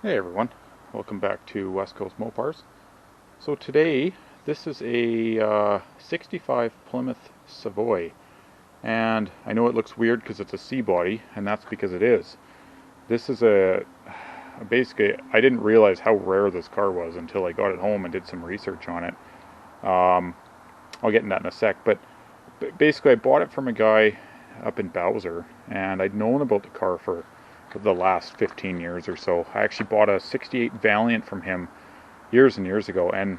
Hey everyone, welcome back to West Coast Mopars. So today, this is a 65 Plymouth Savoy, and I know it looks weird because it's a C body, and that's because it is. This is basically, I didn't realize how rare this car was until I got it home and did some research on it. Um, I'll get into that in a sec, but basically I bought it from a guy up in Bowser, and I'd known about the car for the last 15 years or so. I actually bought a 68 Valiant from him years and years ago, and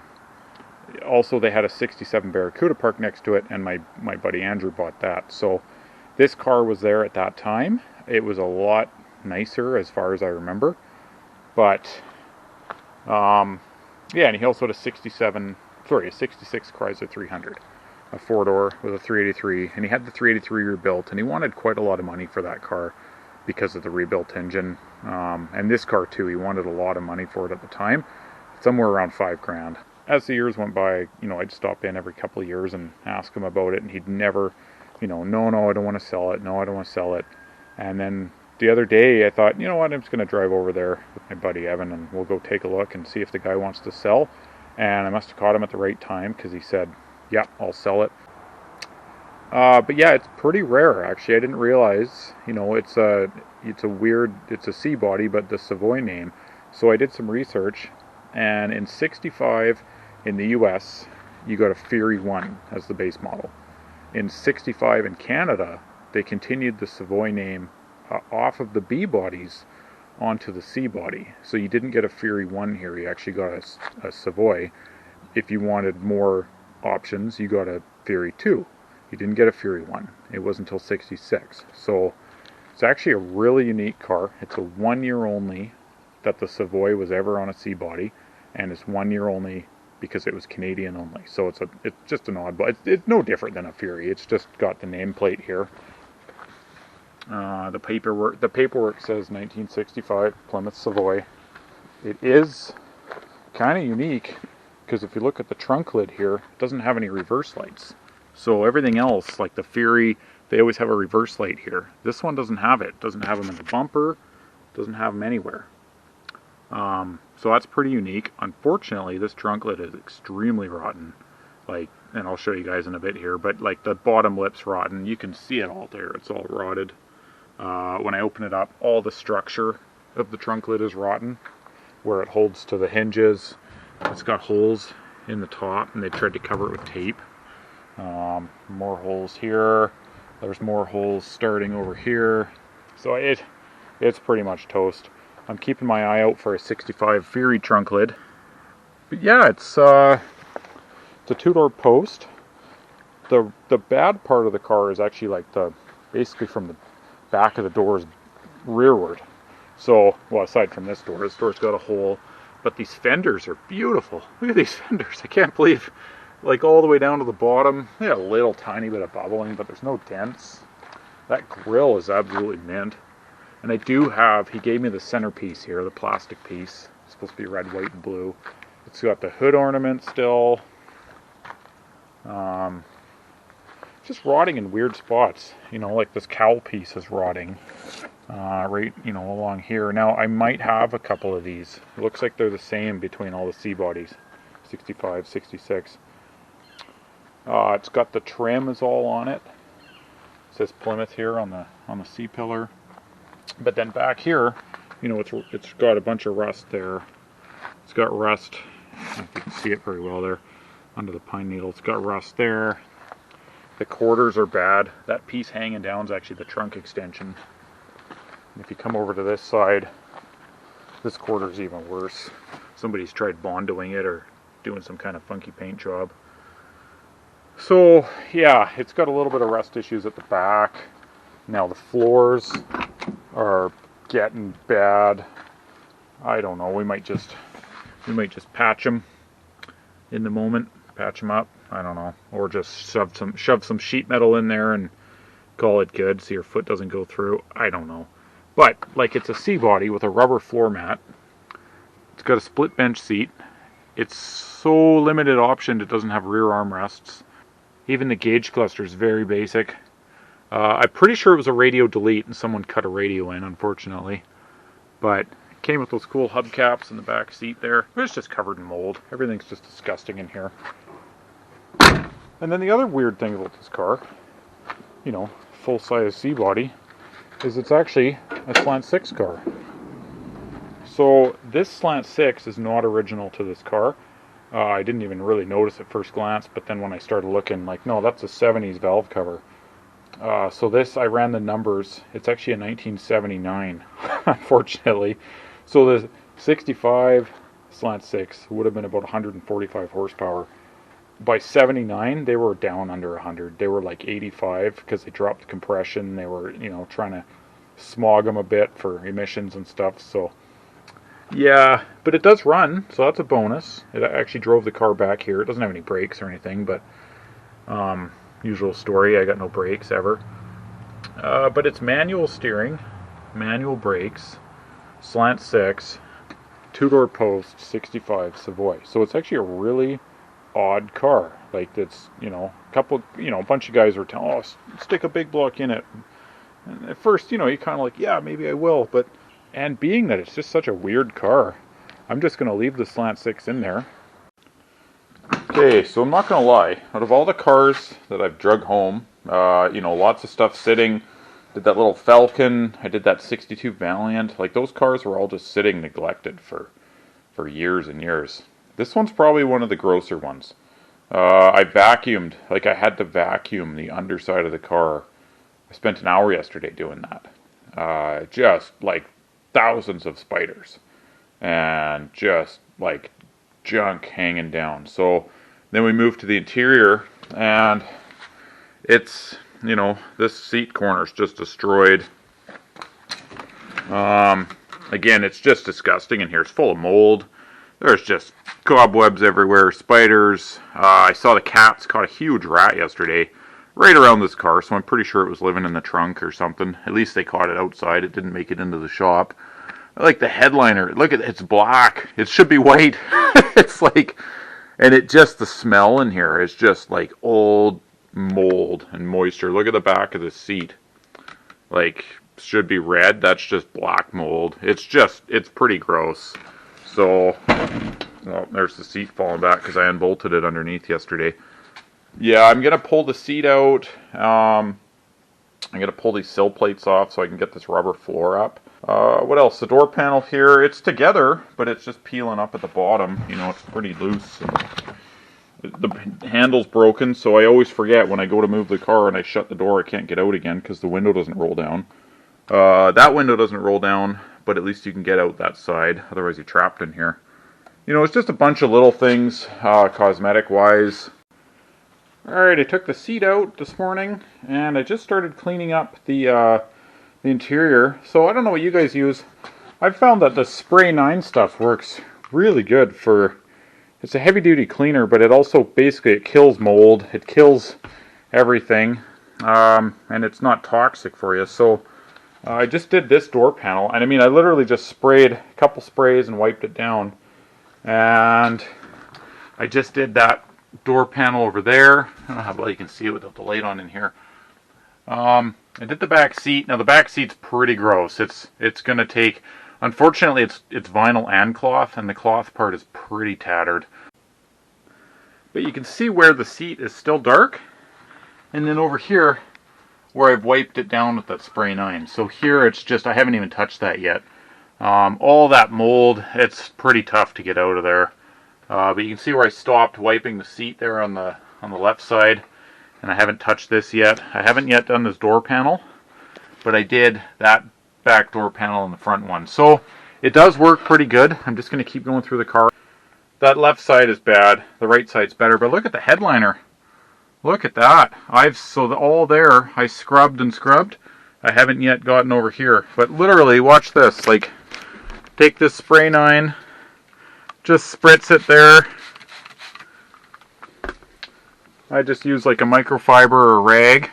also they had a 67 Barracuda parked next to it, and my buddy Andrew bought that. So this car was there at that time. It was a lot nicer as far as I remember, but yeah, and he also had a 66 Chrysler 300, a four-door with a 383, and he had the 383 rebuilt, and he wanted quite a lot of money for that car because of the rebuilt engine. And this car too, he wanted a lot of money for it at the time, somewhere around $5,000. As the years went by, I'd stop in every couple of years and ask him about it, and he'd never, no, I don't want to sell it. No, I don't want to sell it. And then the other day, I thought, you know what, I'm just going to drive over there with my buddy Evan, and we'll go take a look and see if the guy wants to sell. And I must have caught him at the right time because he said, "Yeah, I'll sell it." But yeah, it's pretty rare actually. I didn't realize, it's a C body, but the Savoy name. So I did some research, and in '65 in the U.S. you got a Fury 1 as the base model. In '65 in Canada, they continued the Savoy name off of the B bodies onto the C body. So you didn't get a Fury 1 here. You actually got a Savoy. If you wanted more options, you got a Fury 2. You didn't get a Fury 1. It wasn't until '66. So it's actually a really unique car. It's a 1 year only that the Savoy was ever on a C body, and it's 1 year only because it was Canadian only. So it's just an oddball. It's no different than a Fury. It's just got the nameplate here. The paperwork says 1965 Plymouth Savoy. It is kind of unique because if you look at the trunk lid here, it doesn't have any reverse lights. So everything else, like the Fury, they always have a reverse light here. This one doesn't have it. Doesn't have them in the bumper. Doesn't have them anywhere. So that's pretty unique. Unfortunately, this trunk lid is extremely rotten. And I'll show you guys in a bit here, but like the bottom lip's rotten. You can see it all there. It's all rotted. When I open it up, all the structure of the trunk lid is rotten. Where it holds to the hinges, it's got holes in the top, and they tried to cover it with tape. More holes here. There's more holes starting over here. So it's pretty much toast. I'm keeping my eye out for a '65 Fury trunk lid. But yeah, it's a two-door post. The bad part of the car is actually like basically from the back of the doors rearward. So, well, aside from this door's got a hole, but these fenders are beautiful. Look at these fenders. I can't believe, like all the way down to the bottom, they have a little tiny bit of bubbling, but there's no dents. That grill is absolutely mint. And he gave me the centerpiece here, the plastic piece. It's supposed to be red, white, and blue. It's got the hood ornament still. Just rotting in weird spots. Like this cowl piece is rotting. Right, along here. Now, I might have a couple of these. It looks like they're the same between all the C bodies. 65, 66. It's got the trim is all on it. It says Plymouth here on the C pillar. But then back here, it's got a bunch of rust there. It's got rust. I don't know if you can see it very well there under the pine needle. It's got rust there. The quarters are bad. That piece hanging down is actually the trunk extension. And if you come over to this side, this quarter's even worse. Somebody's tried bondoing it or doing some kind of funky paint job. So yeah, it's got a little bit of rust issues at the back. Now the floors are getting bad. I don't know. We might just patch them in the moment. Patch them up. I don't know, or just shove some sheet metal in there and call it good, so your foot doesn't go through. I don't know, but like it's a C body with a rubber floor mat. It's got a split bench seat. It's so limited optioned. It doesn't have rear armrests. Even the gauge cluster is very basic. I'm pretty sure it was a radio delete and someone cut a radio in, unfortunately. But came with those cool hubcaps in the back seat there. But it's just covered in mold. Everything's just disgusting in here. And then the other weird thing about this car, you know, full-size C-body, is it's actually a Slant 6 car. So this Slant 6 is not original to this car. I didn't even really notice at first glance, but then when I started looking, like, no, that's a 70s valve cover. So this, I ran the numbers, it's actually a 1979, unfortunately. So the 65 Slant 6 would have been about 145 horsepower. By 79, they were down under 100. They were like 85 because they dropped compression. They were, you know, trying to smog them a bit for emissions and stuff. So, yeah, but it does run, so that's a bonus. It actually drove the car back here. It doesn't have any brakes or anything, but usual story, I got no brakes ever. But it's manual steering, manual brakes, Slant 6, two-door post, 65 Savoy. So it's actually a really odd car. Like, it's, you know, a bunch of guys were telling, oh, stick a big block in it. And at first, you know, you kind of like, yeah, maybe I will, but, and being that it's just such a weird car, I'm just going to leave the Slant 6 in there. Okay, so I'm not going to lie, out of all the cars that I've drug home, you know, lots of stuff sitting, did that little Falcon, I did that 62 Valiant, like those cars were all just sitting neglected for years and years. This one's probably one of the grosser ones. I vacuumed, like I had to vacuum the underside of the car. I spent an hour yesterday doing that. Just like thousands of spiders. And just like junk hanging down. So then we moved to the interior and it's, you know, this seat corner's just destroyed. Again, it's just disgusting in here. It's full of mold. There's just cobwebs everywhere, spiders. I saw the cats caught a huge rat yesterday right around this car, so I'm pretty sure it was living in the trunk or something. At least they caught it outside. It didn't make it into the shop. I like the headliner. Look at it. It's black. It should be white. It's like, and it just, the smell in here is just like old mold and moisture. Look at the back of the seat. Like, should be red. That's just black mold. It's pretty gross. So, well, there's the seat falling back because I unbolted it underneath yesterday. Yeah, I'm going to pull the seat out. I'm going to pull these sill plates off so I can get this rubber floor up. What else? The door panel here, it's together, but it's just peeling up at the bottom. You know, it's pretty loose. The handle's broken, so I always forget when I go to move the car and I shut the door, I can't get out again because the window doesn't roll down. That window doesn't roll down, but at least you can get out that side. Otherwise, you're trapped in here. You know, it's just a bunch of little things, cosmetic-wise. Alright, I took the seat out this morning, and I just started cleaning up the interior. So I don't know what you guys use. I've found that the Spray 9 stuff works really good for... It's a heavy-duty cleaner, but it also basically it kills mold. It kills everything, and it's not toxic for you. So I just did this door panel, and I mean, I literally just sprayed a couple sprays and wiped it down. And I just did that door panel over there. I don't know how well you can see it without the light on in here. I did the back seat. Now the back seat's pretty gross. It's going to take, unfortunately it's vinyl and cloth, and the cloth part is pretty tattered. But you can see where the seat is still dark, and then over here where I've wiped it down with that Spray 9. So here it's just, I haven't even touched that yet. All that mold, it's pretty tough to get out of there. But you can see where I stopped wiping the seat there on the left side, and I haven't touched this yet. I haven't yet done this door panel, but I did that back door panel and the front one. So it does work pretty good. I'm just going to keep going through the car. That left side is bad. The right side's better, but look at the headliner. Look at that. All there, I scrubbed and scrubbed. I haven't yet gotten over here, but literally, watch this. Like, take this Spray 9, just spritz it there. I just use like a microfiber or a rag.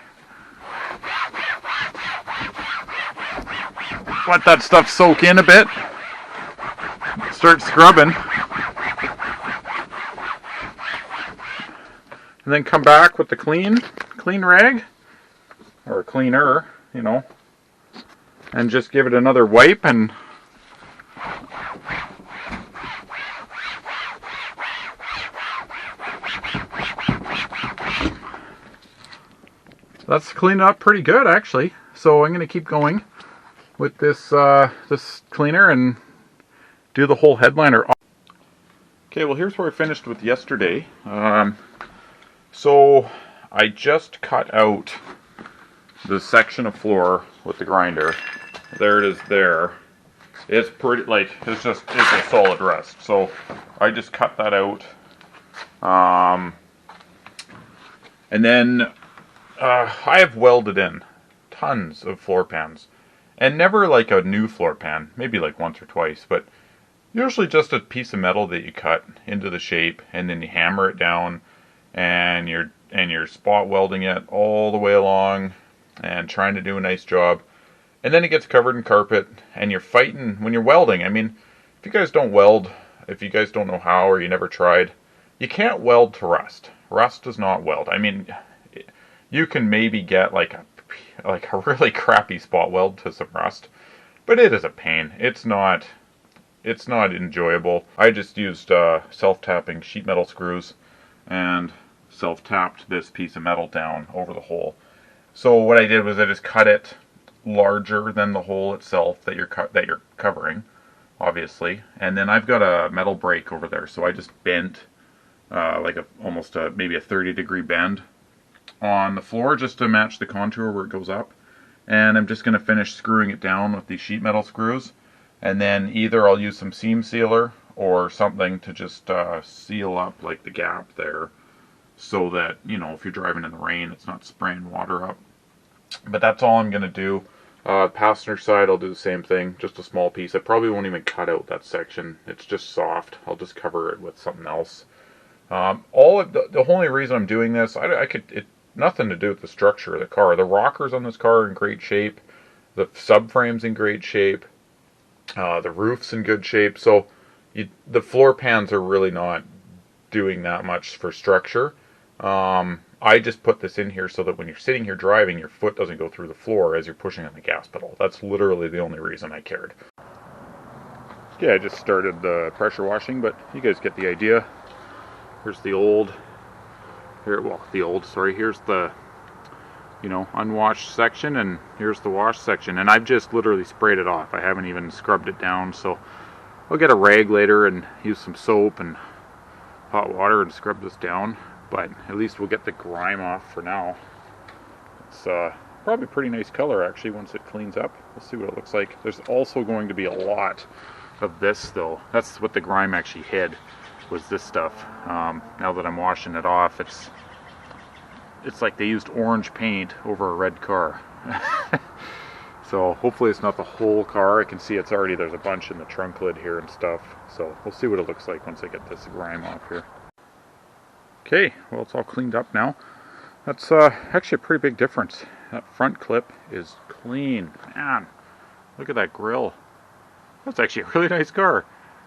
Let that stuff soak in a bit. Start scrubbing. And then come back with the clean rag, or cleaner, you know, and just give it another wipe, and That's cleaned up pretty good, actually. So I'm going to keep going with this this cleaner and do the whole headliner. Okay, well here's where I finished with yesterday. So I just cut out the section of floor with the grinder. There it is there. It's pretty, like, it's a solid rest. So I just cut that out. And then I have welded in tons of floor pans. And never like a new floor pan, maybe like once or twice, but usually just a piece of metal that you cut into the shape and then you hammer it down and you're spot welding it all the way along and trying to do a nice job. And then it gets covered in carpet and you're fighting when you're welding. I mean, if you guys don't weld, if you guys don't know how or you never tried, you can't weld to rust. Rust does not weld. I mean, you can maybe get like a really crappy spot weld to some rust, but it is a pain. It's not enjoyable. I just used self-tapping sheet metal screws and self-tapped this piece of metal down over the hole. So what I did was I just cut it larger than the hole itself that you're covering, obviously. And then I've got a metal brake over there, so I just bent like maybe a 30-degree bend on the floor just to match the contour where it goes up. And I'm just going to finish screwing it down with these sheet metal screws. And then either I'll use some seam sealer or something to just seal up like the gap there so that, you know, if you're driving in the rain, it's not spraying water up. But that's all I'm going to do. Passenger side, I'll do the same thing, just a small piece. I probably won't even cut out that section. It's just soft. I'll just cover it with something else. The only reason I'm doing this, nothing to do with the structure of the car. The rockers on this car are in great shape. The subframe's in great shape. The roof's in good shape. So the floor pans are really not doing that much for structure. I just put this in here so that when you're sitting here driving, your foot doesn't go through the floor as you're pushing on the gas pedal. That's literally the only reason I cared. Yeah, I just started the pressure washing, but you guys get the idea. Here's the here's the, you know, unwashed section, and here's the wash section. And I've just literally sprayed it off. I haven't even scrubbed it down, so I'll get a rag later and use some soap and hot water and scrub this down. But at least we'll get the grime off for now. It's probably a pretty nice color actually once it cleans up. We'll see what it looks like. There's also going to be a lot of this though. That's what the grime actually hid, was this stuff. Now that I'm washing it off, it's like they used orange paint over a red car. So hopefully it's not the whole car. I can see there's a bunch in the trunk lid here and stuff. So we'll see what it looks like once I get this grime off here. Okay, well it's all cleaned up now. That's actually a pretty big difference. That front clip is clean. Man, look at that grill. That's actually a really nice car.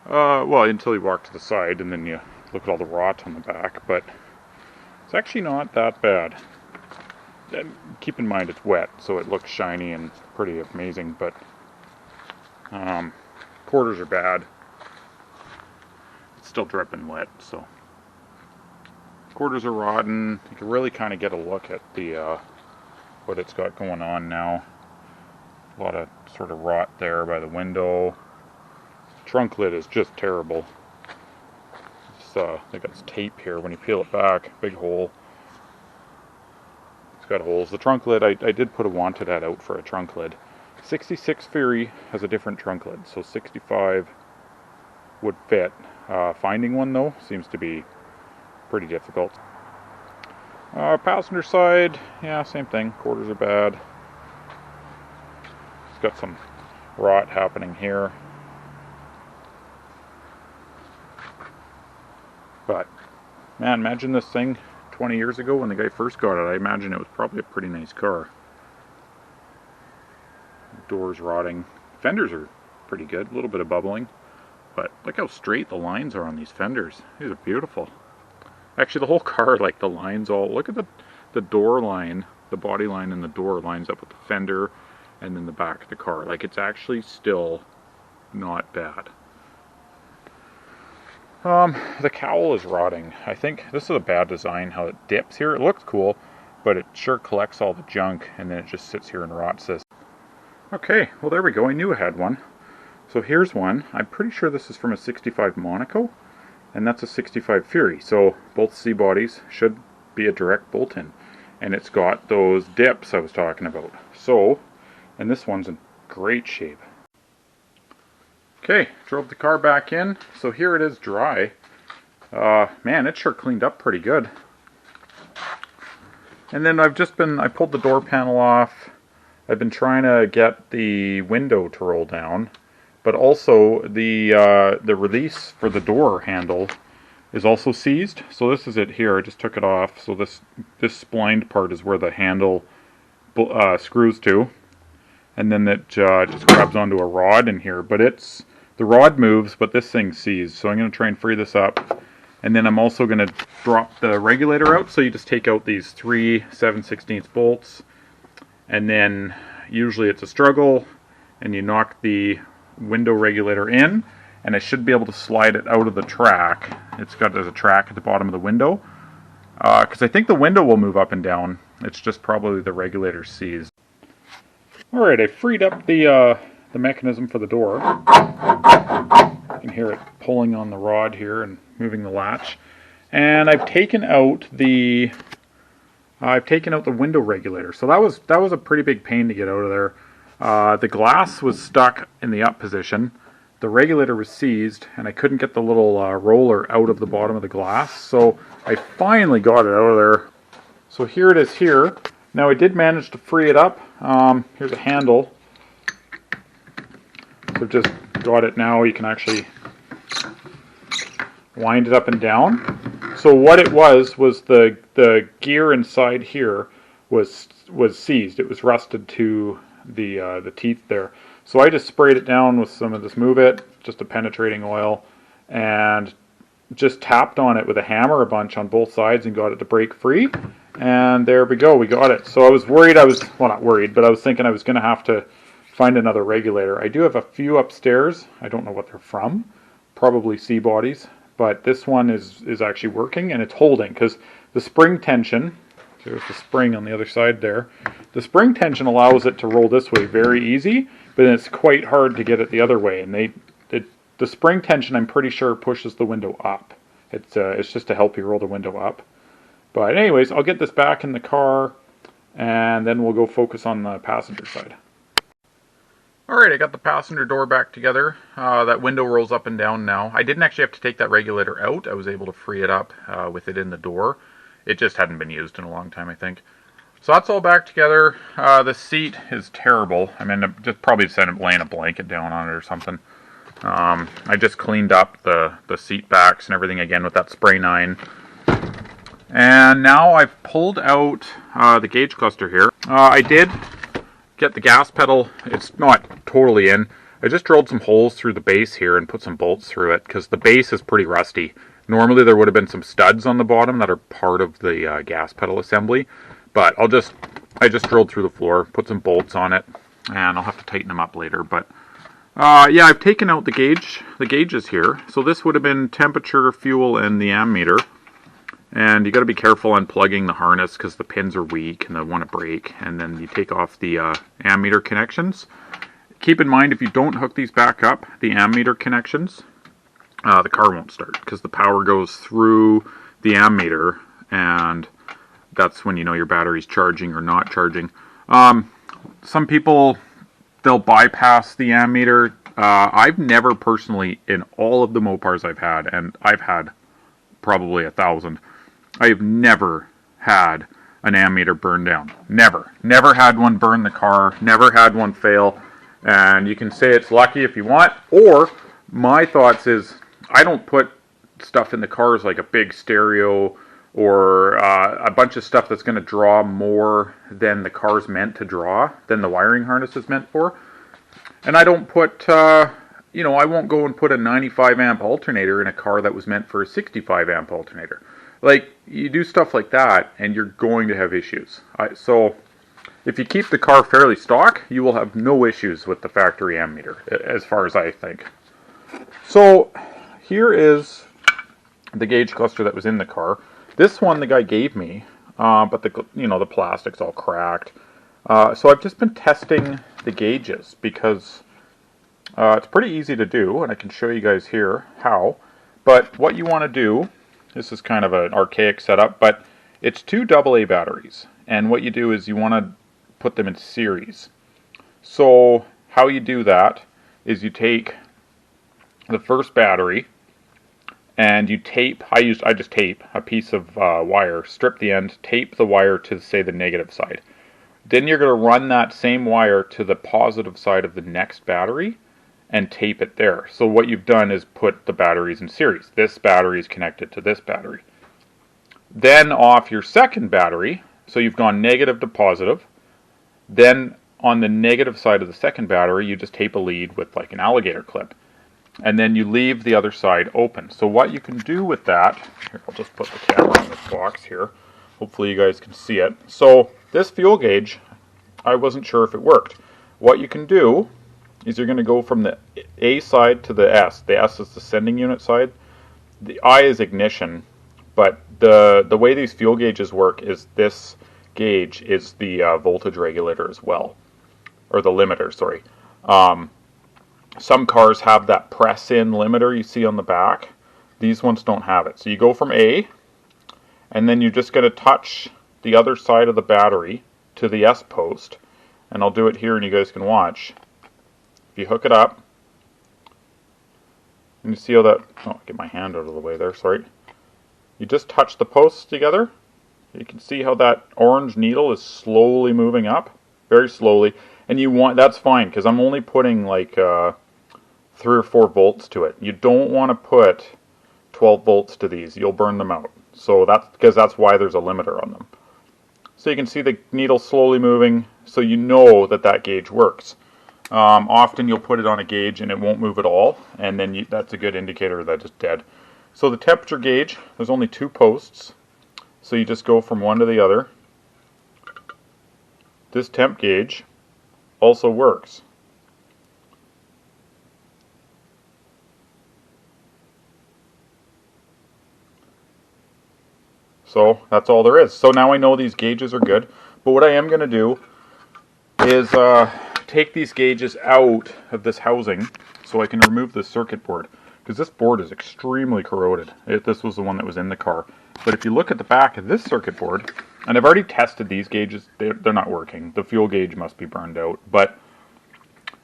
Well, until you walk to the side and then you look at all the rot on the back, but it's actually not that bad. And keep in mind it's wet, so it looks shiny and pretty amazing, but quarters are bad. It's still dripping wet, so quarters are rotten. You can really kind of get a look at the what it's got going on now. A lot of sort of rot there by the window. Trunk lid is just terrible. They got this tape here. When you peel it back, big hole. It's got holes. The trunk lid, I did put a wanted ad out for a trunk lid. 66 Fury has a different trunk lid, so 65 would fit. Finding one though seems to be pretty difficult. Passenger side, yeah, same thing. Quarters are bad. It's got some rot happening here. But, man, imagine this thing 20 years ago when the guy first got it. I imagine it was probably a pretty nice car. Doors rotting. Fenders are pretty good. A little bit of bubbling. But look how straight the lines are on these fenders. These are beautiful. Actually, the whole car, like the lines all... Look at the door line. The body line and the door lines up with the fender and then the back of the car. Like, it's actually still not bad. The cowl is rotting. I think this is a bad design, how it dips here. It looks cool, but it sure collects all the junk and then it just sits here and rots this. Okay, well there we go. I knew I had one. So here's one. I'm pretty sure this is from a 65 Monaco, and that's a 65 Fury. So both C bodies should be a direct bolt-in, and it's got those dips I was talking about. So, and this one's in great shape. Okay, drove the car back in. So here it is dry. Man, it sure cleaned up pretty good. And then I pulled the door panel off. I've been trying to get the window to roll down, but also the release for the door handle is also seized. So this is it here. I just took it off. So this splined part is where the handle screws to, and then it just grabs onto a rod in here. But the rod moves, but this thing's seized. So I'm going to try and free this up. And then I'm also going to drop the regulator out. So you just take out these 3 7/16 bolts. And then usually it's a struggle. And you knock the window regulator in. And I should be able to slide it out of the track. There's a track at the bottom of the window. Because I think the window will move up and down. It's just probably the regulator seized. Alright, I freed up the mechanism for the door. You can hear it pulling on the rod here and moving the latch. And I've taken out the window regulator. So that was a pretty big pain to get out of there. The glass was stuck in the up position. The regulator was seized, and I couldn't get the little roller out of the bottom of the glass. So I finally got it out of there. So here it is here. Now I did manage to free it up. Here's a handle. So just got it now. You can actually wind it up and down. So what it was the gear inside here was seized. It was rusted to the teeth there. So I just sprayed it down with some of this Move It, just a penetrating oil, and just tapped on it with a hammer a bunch on both sides and got it to break free. And there we go, we got it. So I was worried, well, not worried, but I was thinking I was going to have to find another regulator. I do have a few upstairs. I don't know what they're from. Probably C bodies. But this one is actually working, and it's holding, because the spring tension, there's the spring on the other side there, the spring tension allows it to roll this way very easy, but then it's quite hard to get it the other way. And the spring tension, I'm pretty sure, pushes the window up. It's just to help you roll the window up. But anyways, I'll get this back in the car, and then we'll go focus on the passenger side. Alright, I got the passenger door back together. That window rolls up and down now. I didn't actually have to take that regulator out. I was able to free it up with it in the door. It just hadn't been used in a long time, I think. So that's all back together. The seat is terrible. I mean, just probably just end up laying a blanket down on it or something. I just cleaned up the seat backs and everything again with that spray 9. And now I've pulled out the gauge cluster here. I did get the gas pedal. It's not totally in. I just drilled some holes through the base here and put some bolts through it because the base is pretty rusty. Normally there would have been some studs on the bottom that are part of the gas pedal assembly, but I just drilled through the floor, put some bolts on it, and I'll have to tighten them up later. But yeah, I've taken out the gauges here. So this would have been temperature, fuel, and the ammeter. And you got to be careful unplugging the harness because the pins are weak and they want to break. And then you take off the ammeter connections. Keep in mind, if you don't hook these back up, the ammeter connections, the car won't start because the power goes through the ammeter, and that's when you know your battery's charging or not charging. Some people, they'll bypass the ammeter. I've never personally, in all of the Mopars I've had, and I've had probably 1,000, I've never had an ammeter burn down. Never. Never had one burn the car. Never had one fail. And you can say it's lucky if you want. Or my thoughts is I don't put stuff in the cars like a big stereo or a bunch of stuff that's going to draw more than the car's meant to draw, than the wiring harness is meant for. And I don't put, I won't go and put a 95 amp alternator in a car that was meant for a 65 amp alternator. Like, you do stuff like that, and you're going to have issues. So, if you keep the car fairly stock, you will have no issues with the factory ammeter, as far as I think. So, here is the gauge cluster that was in the car. This one the guy gave me but the plastic's all cracked. So I've just been testing the gauges because it's pretty easy to do, and I can show you guys here how. But what you want to do, this is kind of an archaic setup, but it's 2 AA batteries, and what you do is you want to put them in series. So how you do that is you take the first battery and you tape, I just tape a piece of wire, strip the end, tape the wire to, say, the negative side. Then you're going to run that same wire to the positive side of the next battery and tape it there. So what you've done is put the batteries in series. This battery is connected to this battery. Then off your second battery, so you've gone negative to positive, then on the negative side of the second battery, you just tape a lead with like an alligator clip. And then you leave the other side open. So what you can do with that, here, I'll just put the camera in this box here. Hopefully you guys can see it. So this fuel gauge, I wasn't sure if it worked. What you can do is you're going to go from the A side to the S. The S is the sending unit side. The I is ignition. But the way these fuel gauges work is this gauge is the voltage regulator as well. Or the limiter, sorry. Some cars have that press-in limiter you see on the back. These ones don't have it. So you go from A, and then you're just going to touch the other side of the battery to the S post. And I'll do it here and you guys can watch. If you hook it up, and you see how that, oh, get my hand out of the way there, sorry. You just touch the posts together. You can see how that orange needle is slowly moving up, very slowly. And you want, that's fine, because I'm only putting like 3 or 4 volts to it. You don't want to put 12 volts to these. You'll burn them out. So that's why there's a limiter on them. So you can see the needle slowly moving, so you know that gauge works. Often you'll put it on a gauge and it won't move at all, and then that's a good indicator that it's dead. So the temperature gauge, there's only 2 posts, so you just go from one to the other. This temp gauge also works. So that's all there is. So now I know these gauges are good, but what I am going to do is take these gauges out of this housing so I can remove the circuit board, because this board is extremely corroded. This was the one that was in the car. But if you look at the back of this circuit board, and I've already tested these gauges, they're not working. The fuel gauge must be burned out. But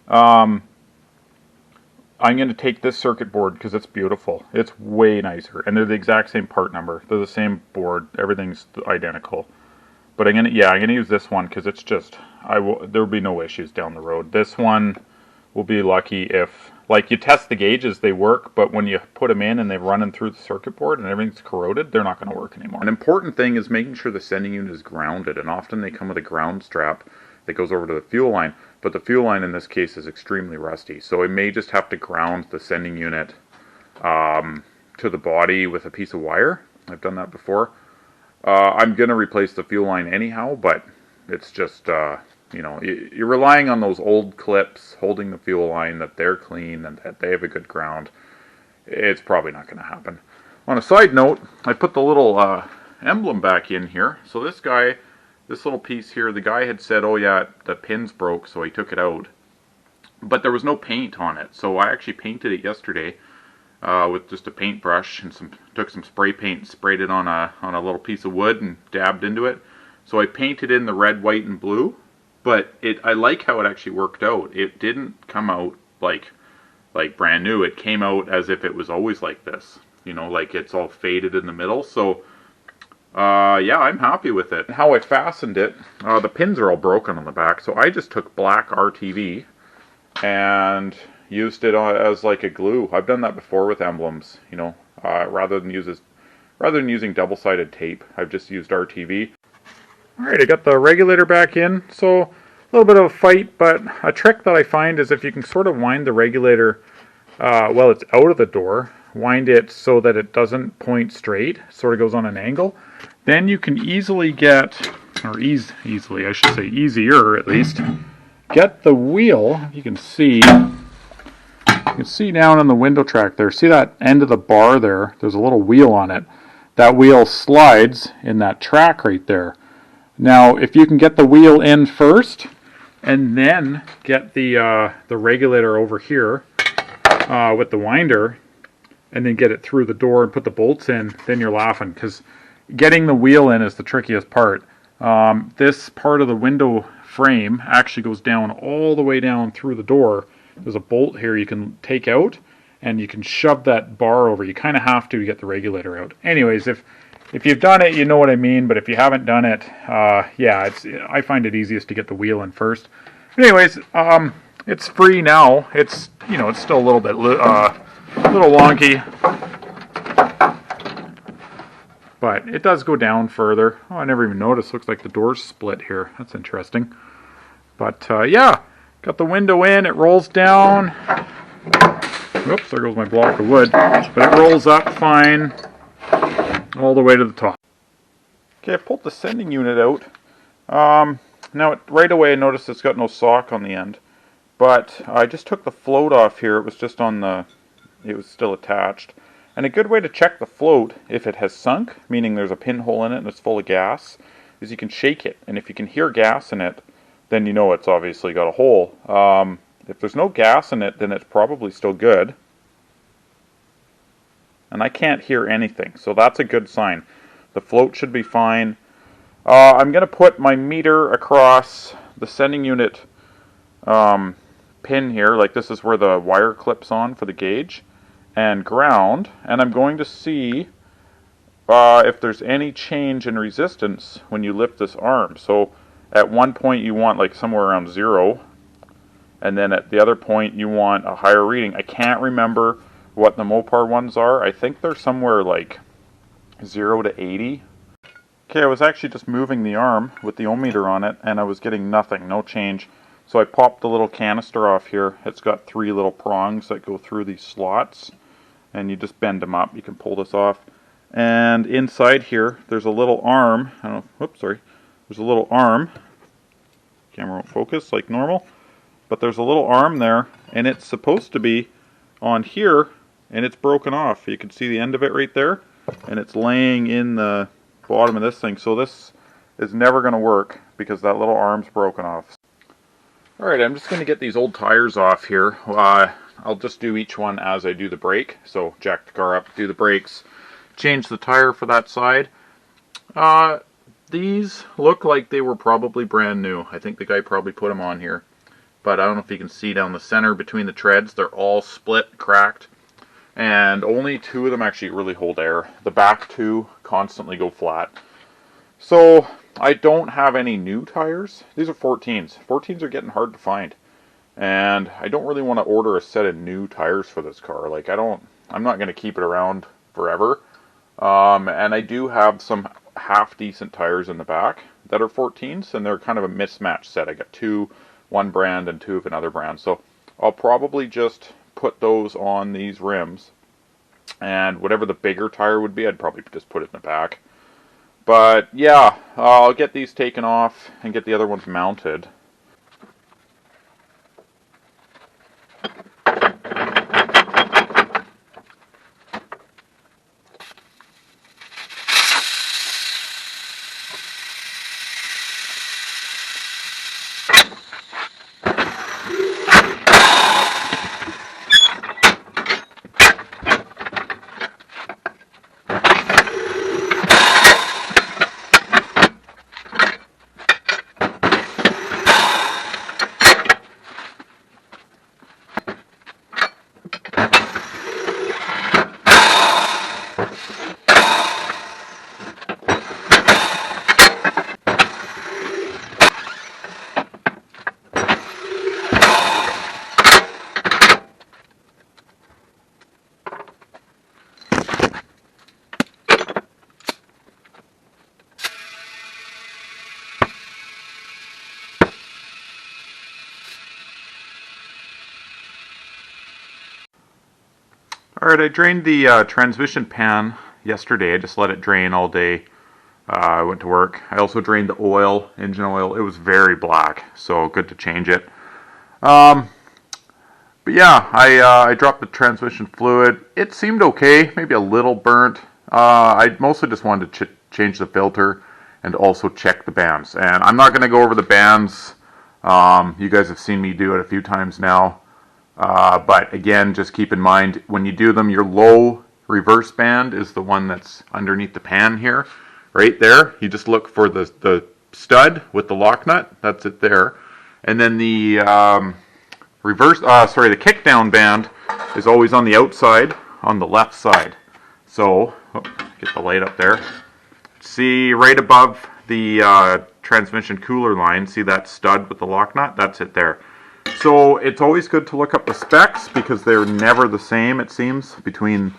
I'm going to take this circuit board because it's beautiful. It's way nicer, and they're the exact same part number. They're the same board. Everything's identical. But I'm gonna use this one because it's just there will be no issues down the road. This one will be lucky if, like, you test the gauges, they work, but when you put them in and they're running through the circuit board and everything's corroded, they're not going to work anymore. An important thing is making sure the sending unit is grounded, and often they come with a ground strap that goes over to the fuel line, but the fuel line in this case is extremely rusty, so it may just have to ground the sending unit to the body with a piece of wire. I've done that before. I'm going to replace the fuel line anyhow, but it's just, you're relying on those old clips holding the fuel line, that they're clean and that they have a good ground. It's probably not going to happen. On a side note, I put the little emblem back in here. So this little piece here, the guy had said, oh yeah, the pin's broke, so he took it out. But there was no paint on it, so I actually painted it yesterday with just a paintbrush and took some spray paint and sprayed it on a little piece of wood and dabbed into it. So I painted in the red, white, and blue. But I like how it actually worked out. It didn't come out like brand new. It came out as if it was always like this. Like it's all faded in the middle. So yeah, I'm happy with it. How I fastened it, the pins are all broken on the back. So I just took black RTV and used it as like a glue. I've done that before with emblems. Rather than using double-sided tape, I've just used RTV. Alright, I got the regulator back in, so a little bit of a fight, but a trick that I find is if you can sort of wind the regulator while it's out of the door, wind it so that it doesn't point straight, sort of goes on an angle, then you can easily get, or easily, I should say easier at least, get the wheel. You can see down in the window track there, see that end of the bar there, there's a little wheel on it. that wheel slides in that track right there. Now, if you can get the wheel in first, and then get the regulator over here with the winder, and then get it through the door and put the bolts in, then you're laughing, because getting the wheel in is the trickiest part. This part of the window frame actually goes down all the way down through the door. There's a bolt here you can take out, and you can shove that bar over. You kind of have to get the regulator out. Anyways, if you've done it, you know what I mean, but if you haven't done it, yeah, I find it easiest to get the wheel in first. Anyways, it's free now. It's, you know, it's still a little bit little wonky, but it does go down further. Oh, I never even noticed. Looks like the door's split here. That's interesting. But yeah, got the window in. It rolls down. Oops, there goes my block of wood. But it rolls up fine all the way to the top. Okay, I pulled the sending unit out. Now, right away I noticed it's got no sock on the end. But I just took the float off here. It was just on the... It was still attached. And a good way to check the float, if it has sunk, meaning there's a pinhole in it and it's full of gas, is you can shake it. And if you can hear gas in it, then you know it's obviously got a hole. If there's no gas in it, then it's probably still good. And I can't hear anything, so that's a good sign. The float should be fine. I'm going to put my meter across the sending unit pin here, like this is where the wire clips on for the gauge, and ground, and I'm going to see if there's any change in resistance when you lift this arm. So at one point you want like somewhere around 0, and then at the other point you want a higher reading. I can't remember what the Mopar ones are. I think they're somewhere like 0 to 80. Okay, I was actually just moving the arm with the ohm meter on it, and I was getting nothing, no change. So I popped the little canister off here. It's got 3 little prongs that go through these slots, and you just bend them up. You can pull this off. And inside here, there's a little arm. I don't know, whoops, sorry. There's a little arm. Camera won't focus like normal. But there's a little arm there, and it's supposed to be on here, and it's broken off. You can see the end of it right there, and it's laying in the bottom of this thing. So this is never going to work because that little arm's broken off. Alright, I'm just going to get these old tires off here. I'll just do each one as I do the brake. So jack the car up, do the brakes, change the tire for that side. These look like they were probably brand new. I think the guy probably put them on here. But I don't know if you can see down the center between the treads. They're all split, cracked. And only 2 of them actually really hold air. The back 2 constantly go flat. So I don't have any new tires. These are 14s. 14s are getting hard to find. And I don't really want to order a set of new tires for this car. Like I'm not going to keep it around forever. And I do have some half decent tires in the back that are 14s, and they're kind of a mismatched set. I got 2, one brand and 2 of another brand. So I'll probably just put those on these rims, and whatever the bigger tire would be, I'd probably just put it in the back. But yeah, I'll get these taken off and get the other ones mounted. Alright, I drained the transmission pan yesterday. I just let it drain all day. I went to work. I also drained the oil, engine oil. It was very black, so good to change it. But yeah, I dropped the transmission fluid. It seemed okay, maybe a little burnt. I mostly just wanted to change the filter and also check the bands. And I'm not going to go over the bands. You guys have seen me do it a few times now. But again, just keep in mind, when you do them, your low reverse band is the one that's underneath the pan here. Right there. You just look for the stud with the lock nut. That's it there. And then the the kick down band is always on the outside, on the left side. So, get the light up there. See right above the transmission cooler line, see that stud with the lock nut? That's it there. So it's always good to look up the specs because they're never the same, it seems, between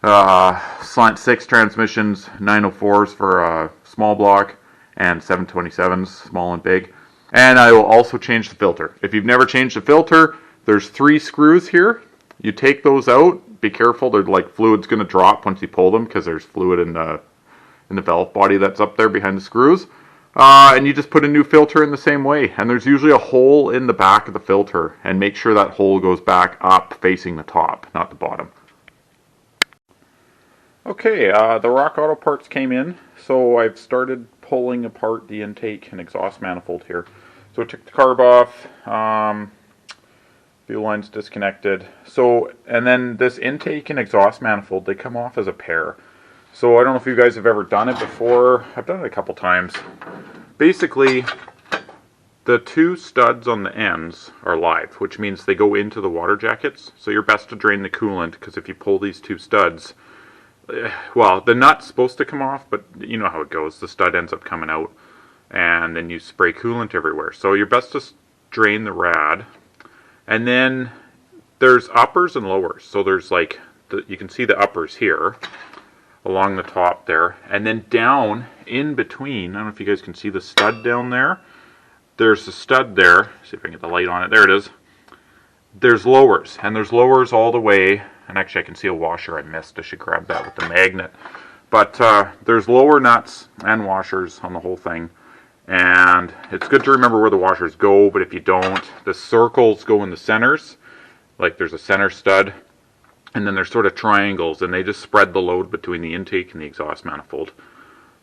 Slant 6 transmissions, 904s for small block, and 727s, small and big. And I will also change the filter. If you've never changed the filter, there's 3 screws here. You take those out. Be careful, they're like fluid's going to drop once you pull them because there's fluid in the valve body that's up there behind the screws. And you just put a new filter in the same way. And there's usually a hole in the back of the filter. And make sure that hole goes back up facing the top, not the bottom. Okay, the Rock Auto parts came in. So I've started pulling apart the intake and exhaust manifold here. So I took the carb off. Fuel lines disconnected. So, and then this intake and exhaust manifold, they come off as a pair. So I don't know if you guys have ever done it before. I've done it a couple times. Basically, the 2 studs on the ends are live, which means they go into the water jackets. So you're best to drain the coolant, because if you pull these 2 studs, well, the nut's supposed to come off, but you know how it goes. The stud ends up coming out, and then you spray coolant everywhere. So you're best to drain the rad. And then there's uppers and lowers. So there's like, you can see the uppers here along the top there. And then down in between, I don't know if you guys can see the stud down there. There's a stud there. See if I can get the light on it. There it is. There's lowers. And there's lowers all the way. And actually I can see a washer I missed. I should grab that with the magnet. But there's lower nuts and washers on the whole thing. And it's good to remember where the washers go, but if you don't, the circles go in the centers. Like there's a center stud, and then there's sort of triangles, and they just spread the load between the intake and the exhaust manifold.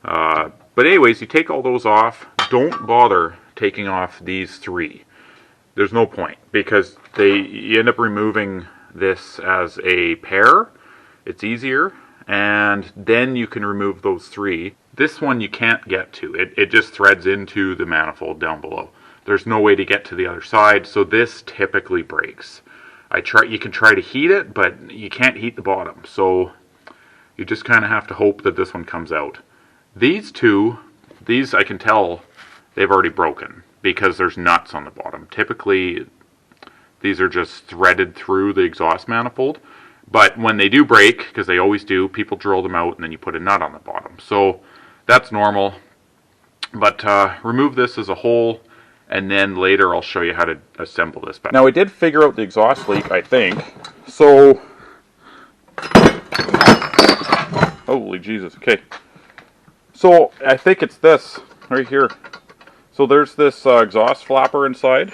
But anyways, you take all those off. Don't bother taking off these 3. There's no point, because you end up removing this as a pair. It's easier, and then you can remove those 3. This one you can't get to. It just threads into the manifold down below. There's no way to get to the other side, so this typically breaks. You can try to heat it, but you can't heat the bottom. So you just kind of have to hope that this one comes out. These 2, these I can tell they've already broken because there's nuts on the bottom. Typically these are just threaded through the exhaust manifold. But when they do break, because they always do, people drill them out and then you put a nut on the bottom. So that's normal. But remove this as a whole, and then later I'll show you how to assemble this back. Now I did figure out the exhaust leak, I think. So, holy Jesus, okay. So I think it's this right here. So there's this exhaust flapper inside.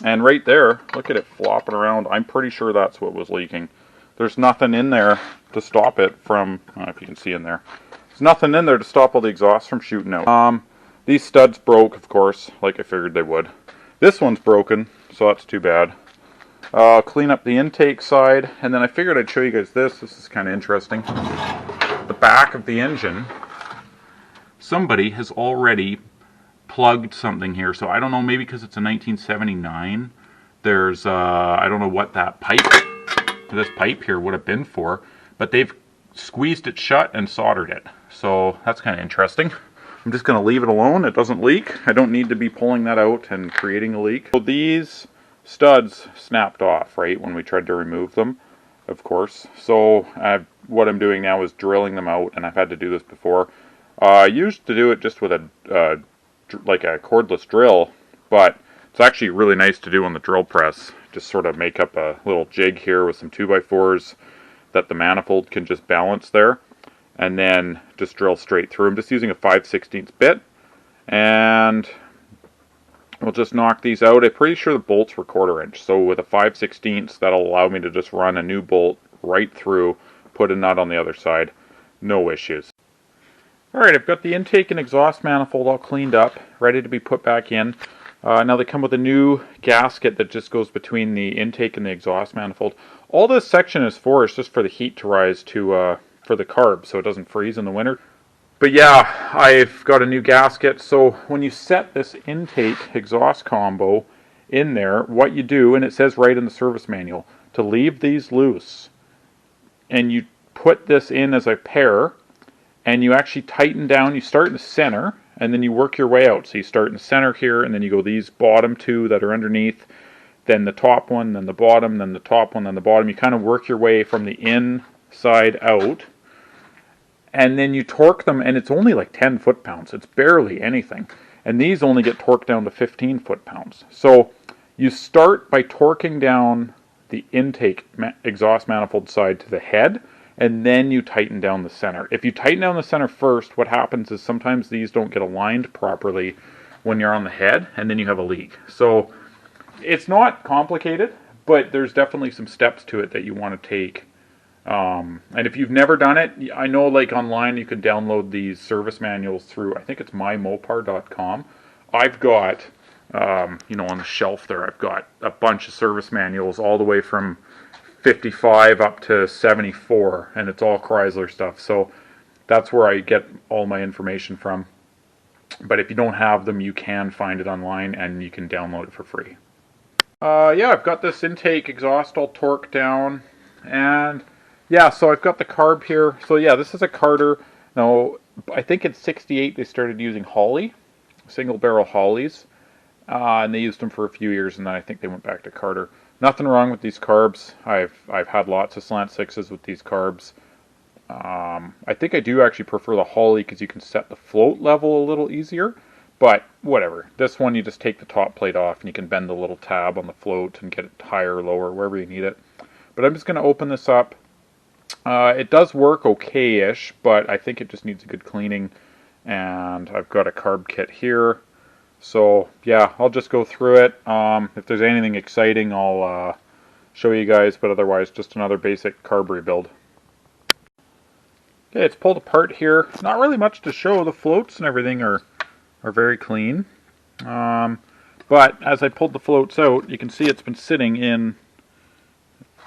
And right there, look at it flopping around. I'm pretty sure that's what was leaking. There's nothing in there to stop it from, I don't know if you can see in there. There's nothing in there to stop all the exhaust from shooting out. These studs broke, of course, like I figured they would. This one's broken, so that's too bad. Clean up the intake side, and then I figured I'd show you guys this. This is kind of interesting. The back of the engine, somebody has already plugged something here. So I don't know, maybe because it's a 1979. There's, I don't know what that this pipe here would have been for, but they've squeezed it shut and soldered it. So that's kind of interesting. I'm just going to leave it alone. It doesn't leak. I don't need to be pulling that out and creating a leak. So these studs snapped off, right, when we tried to remove them, of course. So what I'm doing now is drilling them out, and I've had to do this before. I used to do it just with like a cordless drill, but it's actually really nice to do on the drill press. Just sort of make up a little jig here with some 2x4s that the manifold can just balance there, and then just drill straight through. I'm just using a 5/16 bit, and we'll just knock these out. I'm pretty sure the bolts were 1/4 inch, so with a 5/16 that'll allow me to just run a new bolt right through put a nut on the other side, no issues. Alright, I've got the intake and exhaust manifold all cleaned up, ready to be put back in. Now they come with a new gasket that just goes between the intake and the exhaust manifold. All this section is just for the heat to rise to for the carb so it doesn't freeze in the winter. But yeah, I've got a new gasket. So when you set this intake exhaust combo in there, what you do, and it says right in the service manual, to leave these loose, and you put this in as a pair, and you actually tighten down. You start in the center, and then you work your way out. So you start in the center here, and then you go these bottom two that are underneath, then the top one, then the bottom, then the top one, then the bottom. You kind of work your way from the inside out, and then you torque them, and it's only like 10 foot-pounds. It's barely anything. And these only get torqued down to 15 foot-pounds. So you start by torquing down the intake exhaust manifold side to the head, and then you tighten down the center. If you tighten down the center first, what happens is sometimes these don't get aligned properly when you're on the head, and then you have a leak. So it's not complicated, but there's definitely some steps to it that you want to take. And if you've never done it, I know like online you can download these service manuals through, I think it's mymopar.com. I've got, on the shelf there, I've got a bunch of service manuals all the way from 55 up to 74, and it's all Chrysler stuff. So that's where I get all my information from. But if you don't have them, you can find it online and you can download it for free. Yeah, I've got this intake exhaust all torqued down, and yeah, so I've got the carb here. So yeah, this is a Carter. Now, I think in '68 they started using Holley, single barrel Holleys, and they used them for a few years, and then I think they went back to Carter. Nothing wrong with these carbs. I've had lots of Slant 6s with these carbs. I think I do actually prefer the Holley because you can set the float level a little easier. But whatever. This one you just take the top plate off and you can bend the little tab on the float and get it higher or lower, wherever you need it. But I'm just going to open this up. It does work okay-ish, but I think it just needs a good cleaning. And I've got a carb kit here. So yeah, I'll just go through it. If there's anything exciting, I'll show you guys, but otherwise just another basic carb rebuild. Okay, it's pulled apart here. Not really much to show. The floats and everything are very clean. But as I pulled the floats out, you can see it's been sitting in,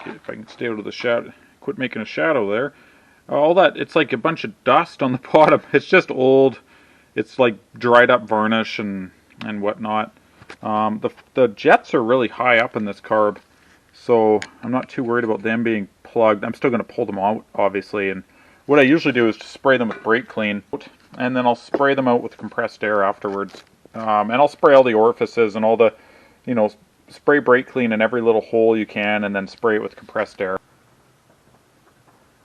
if I can stay out of the shadow, quit making a shadow there. All that, it's like a bunch of dust on the bottom. It's just old. It's like dried up varnish and whatnot. The jets are really high up in this carb, so I'm not too worried about them being plugged. I'm still going to pull them out, obviously, and what I usually do is just spray them with brake clean, and then I'll spray them out with compressed air afterwards. And I'll spray all the orifices and all the, spray brake clean in every little hole you can, and then spray it with compressed air.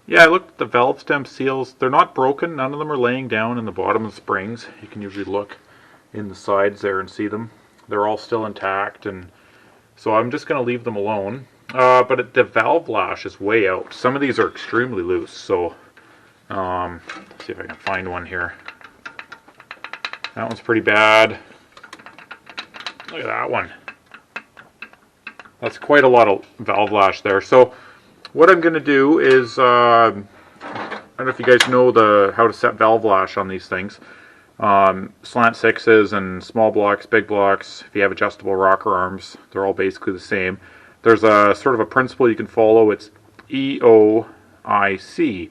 Yeah, I looked at the valve stem seals. They're not broken. None of them are laying down in the bottom of the springs. You can usually look in the sides there and see them. They're all still intact, and so I'm just going to leave them alone. But the valve lash is way out. Some of these are extremely loose, so let's see if I can find one here. That one's pretty bad. Look at that one. That's quite a lot of valve lash there. So what I'm going to do is, I don't know if you guys know how to set valve lash on these things. Slant 6s and small blocks, big blocks, if you have adjustable rocker arms, they're all basically the same. There's a sort of a principle you can follow. It's EOIC.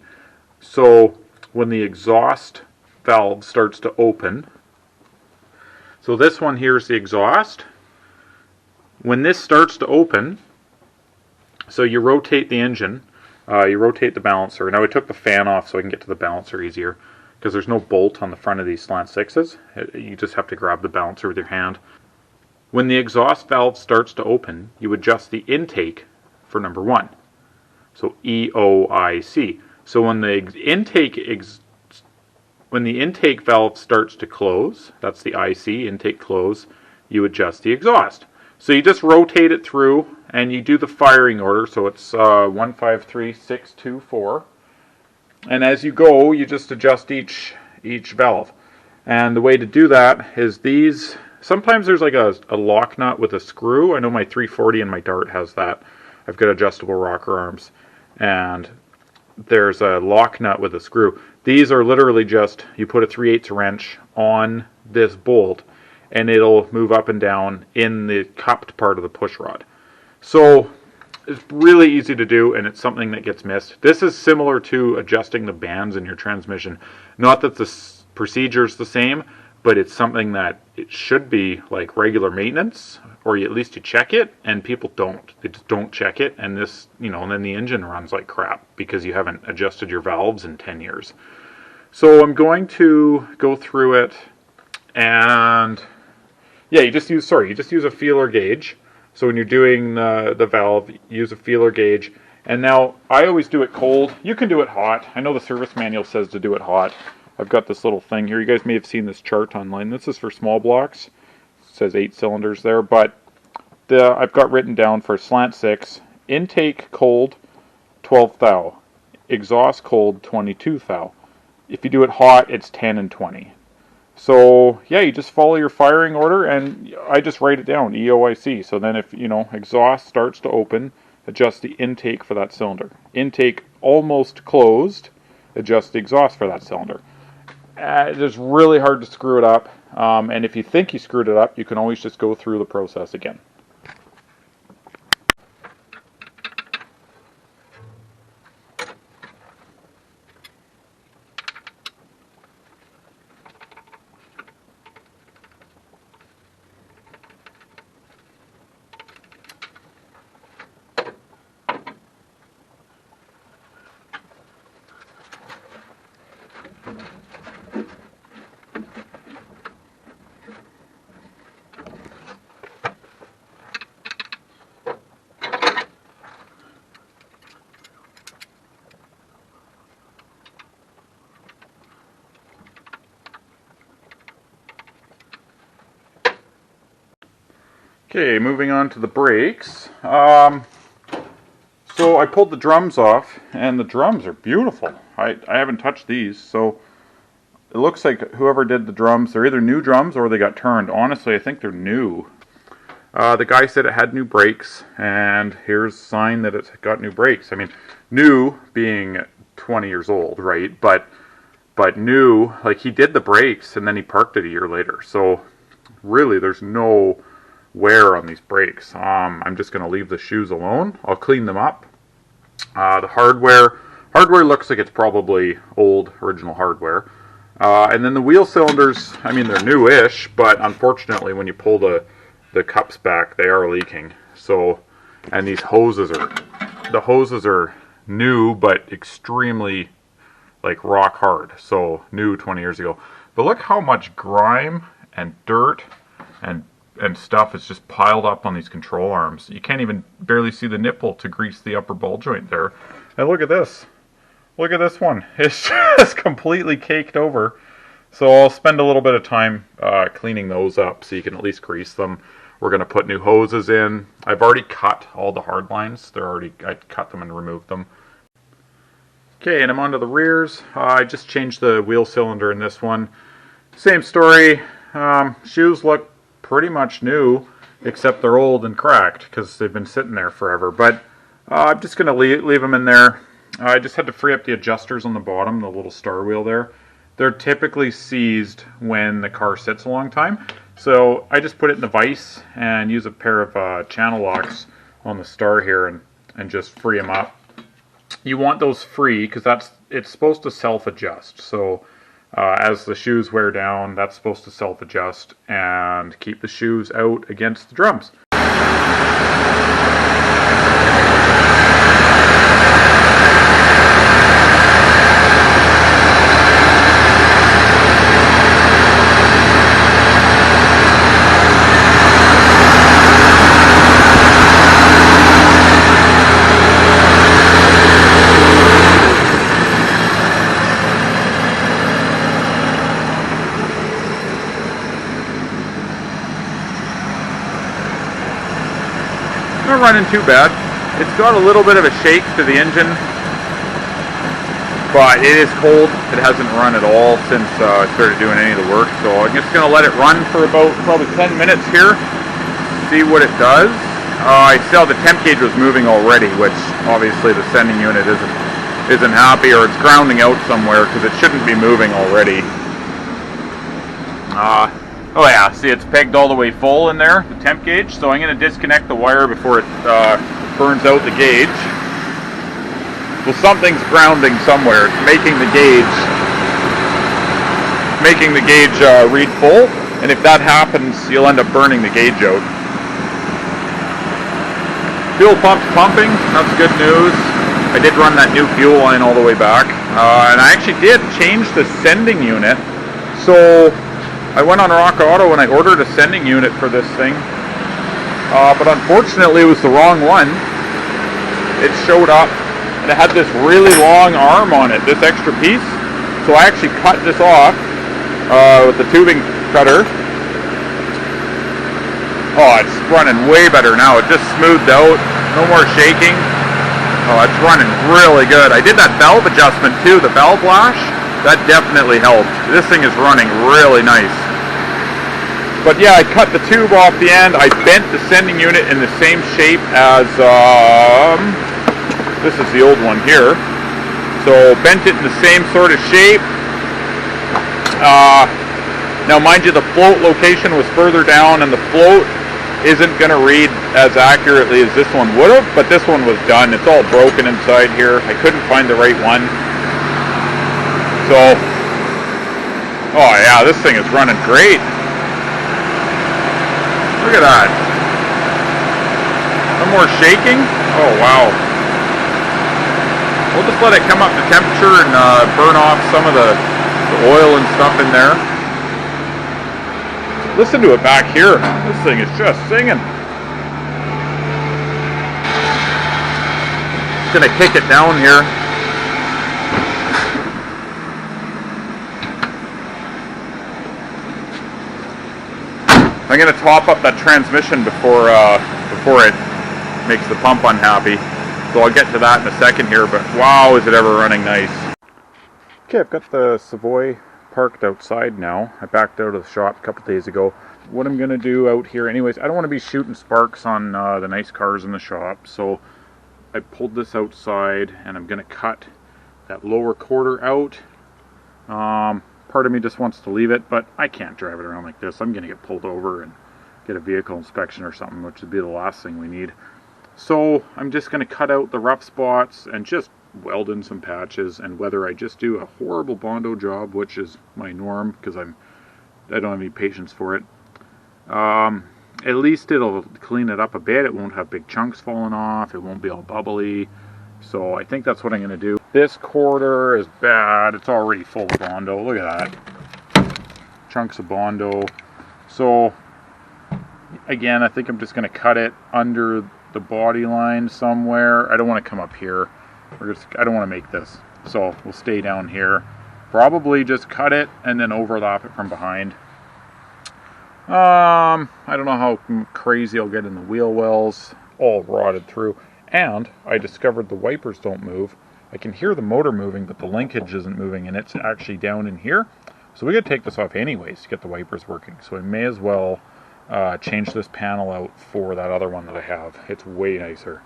So when the exhaust valve starts to open, so this one here is the exhaust. When this starts to open, so you rotate the engine, you rotate the balancer. Now I took the fan off so I can get to the balancer easier, because there's no bolt on the front of these Slant 6s. You just have to grab the balancer with your hand. When the exhaust valve starts to open, you adjust the intake for number 1. So EOIC. So when the intake valve starts to close, that's the IC, intake close, you adjust the exhaust. So you just rotate it through and you do the firing order. So it's 1, 5, 3, 6, 2, 4. And as you go, you just adjust each valve. And the way to do that is these, sometimes there's like a lock nut with a screw. I know my 340 and my Dart has that. I've got adjustable rocker arms. And there's a lock nut with a screw. These are literally just, you put a 3/8 wrench on this bolt and it'll move up and down in the cupped part of the push rod. So it's really easy to do, and it's something that gets missed. This is similar to adjusting the bands in your transmission. Not that the procedure is the same, but it's something that it should be like regular maintenance, or at least you check it, and people don't. They just don't check it, and this, you know, and then the engine runs like crap because you haven't adjusted your valves in 10 years. So I'm going to go through it, and yeah, you just use a feeler gauge. So when you're doing the valve, use a feeler gauge. And now, I always do it cold. You can do it hot. I know the service manual says to do it hot. I've got this little thing here. You guys may have seen this chart online. This is for small blocks. It says 8 cylinders there. But I've got written down for Slant 6, intake cold, 12 thou. Exhaust cold, 22 thou. If you do it hot, it's 10 and 20. So yeah, you just follow your firing order, and I just write it down, EOIC. So then if, you know, exhaust starts to open, adjust the intake for that cylinder. Intake almost closed, adjust the exhaust for that cylinder. It's really hard to screw it up, and if you think you screwed it up, you can always just go through the process again. Okay, moving on to the brakes. So I pulled the drums off, and the drums are beautiful. I haven't touched these, so it looks like whoever did the drums, they're either new drums or they got turned. Honestly, I think they're new. The guy said it had new brakes, and here's a sign that it's got new brakes. I mean, new being 20 years old, right? But new, like he did the brakes and then he parked it a year later. So really, there's no wear on these brakes. I'm just going to leave the shoes alone. I'll clean them up. The hardware looks like it's probably old original hardware. And then the wheel cylinders, I mean, they're new-ish, but unfortunately when you pull the cups back, they are leaking. So, and these hoses are new but extremely like rock hard. So new 20 years ago. But look how much grime and dirt and stuff is just piled up on these control arms. You can't even barely see the nipple to grease the upper ball joint there. And look at this. Look at this one. It's just completely caked over. So I'll spend a little bit of time cleaning those up so you can at least grease them. We're going to put new hoses in. I've already cut all the hard lines. I cut them and removed them. Okay, and I'm onto the rears. I just changed the wheel cylinder in this one. Same story. Shoes look pretty much new, except they're old and cracked because they've been sitting there forever. But I'm just going to leave them in there. I just had to free up the adjusters on the bottom, the little star wheel there. They're typically seized when the car sits a long time. So I just put it in the vise and use a pair of channel locks on the star here and just free them up. You want those free because it's supposed to self-adjust. So as the shoes wear down, that's supposed to self-adjust and keep the shoes out against the drums. Not running too bad. It's got a little bit of a shake to the engine, but it is cold. It hasn't run at all since I started doing any of the work, so I'm just going to let it run for about probably 10 minutes here, see what it does. I saw the temp gauge was moving already, which obviously the sending unit isn't. isn't happy, or it's grounding out somewhere because it shouldn't be moving already. Oh yeah, see it's pegged all the way full in there, the temp gauge, so I'm going to disconnect the wire before it burns out the gauge. Well, something's grounding somewhere. It's making the gauge read full, and if that happens, you'll end up burning the gauge out. Fuel pump's pumping. That's good news. I did run that new fuel line all the way back, and I actually did change the sending unit. So I went on Rock Auto and I ordered a sending unit for this thing, but unfortunately it was the wrong one. It showed up. And it had this really long arm on it, this extra piece. So I actually cut this off with the tubing cutter. Oh, it's running way better now. It just smoothed out, no more shaking. Oh, it's running really good. I did that valve adjustment too, the valve lash. That definitely helped. This thing is running really nice. But yeah, I cut the tube off the end. I bent the sending unit in the same shape as this is the old one here. So bent it in the same sort of shape. Now mind you, the float location was further down, and the float isn't going to read as accurately as this one would have, but this one was done. It's all broken inside here. I couldn't find the right one. So, oh yeah, this thing is running great. Look at that. No more shaking. Oh wow. We'll just let it come up to temperature and burn off some of the oil and stuff in there. Listen to it back here. This thing is just singing. Just gonna kick it down here. I'm gonna top up that transmission before it makes the pump unhappy. So I'll get to that in a second here, but wow, is it ever running nice. Okay, I've got the Savoy parked outside now. I backed out of the shop a couple days ago. What I'm going to do out here, anyways, I don't want to be shooting sparks on the nice cars in the shop, so I pulled this outside and I'm going to cut that lower quarter out. Part of me just wants to leave it, but I can't drive it around like this. I'm going to get pulled over and get a vehicle inspection or something, which would be the last thing we need. So I'm just going to cut out the rough spots and just weld in some patches, and whether I just do a horrible Bondo job, which is my norm because I don't have any patience for it, at least it'll clean it up a bit. It won't have big chunks falling off. It won't be all bubbly. So I think that's what I'm going to do. This quarter is bad. It's already full of Bondo. Look at that. Chunks of Bondo. So again, I think I'm just going to cut it under the body line somewhere. I don't want to come up here. I don't want to make this. So we'll stay down here. Probably just cut it and then overlap it from behind. I don't know how crazy I'll get in the wheel wells. All rotted through. And I discovered the wipers don't move. I can hear the motor moving, but the linkage isn't moving, and it's actually down in here. So we got to take this off anyways to get the wipers working. So I may as well change this panel out for that other one that I have. It's way nicer.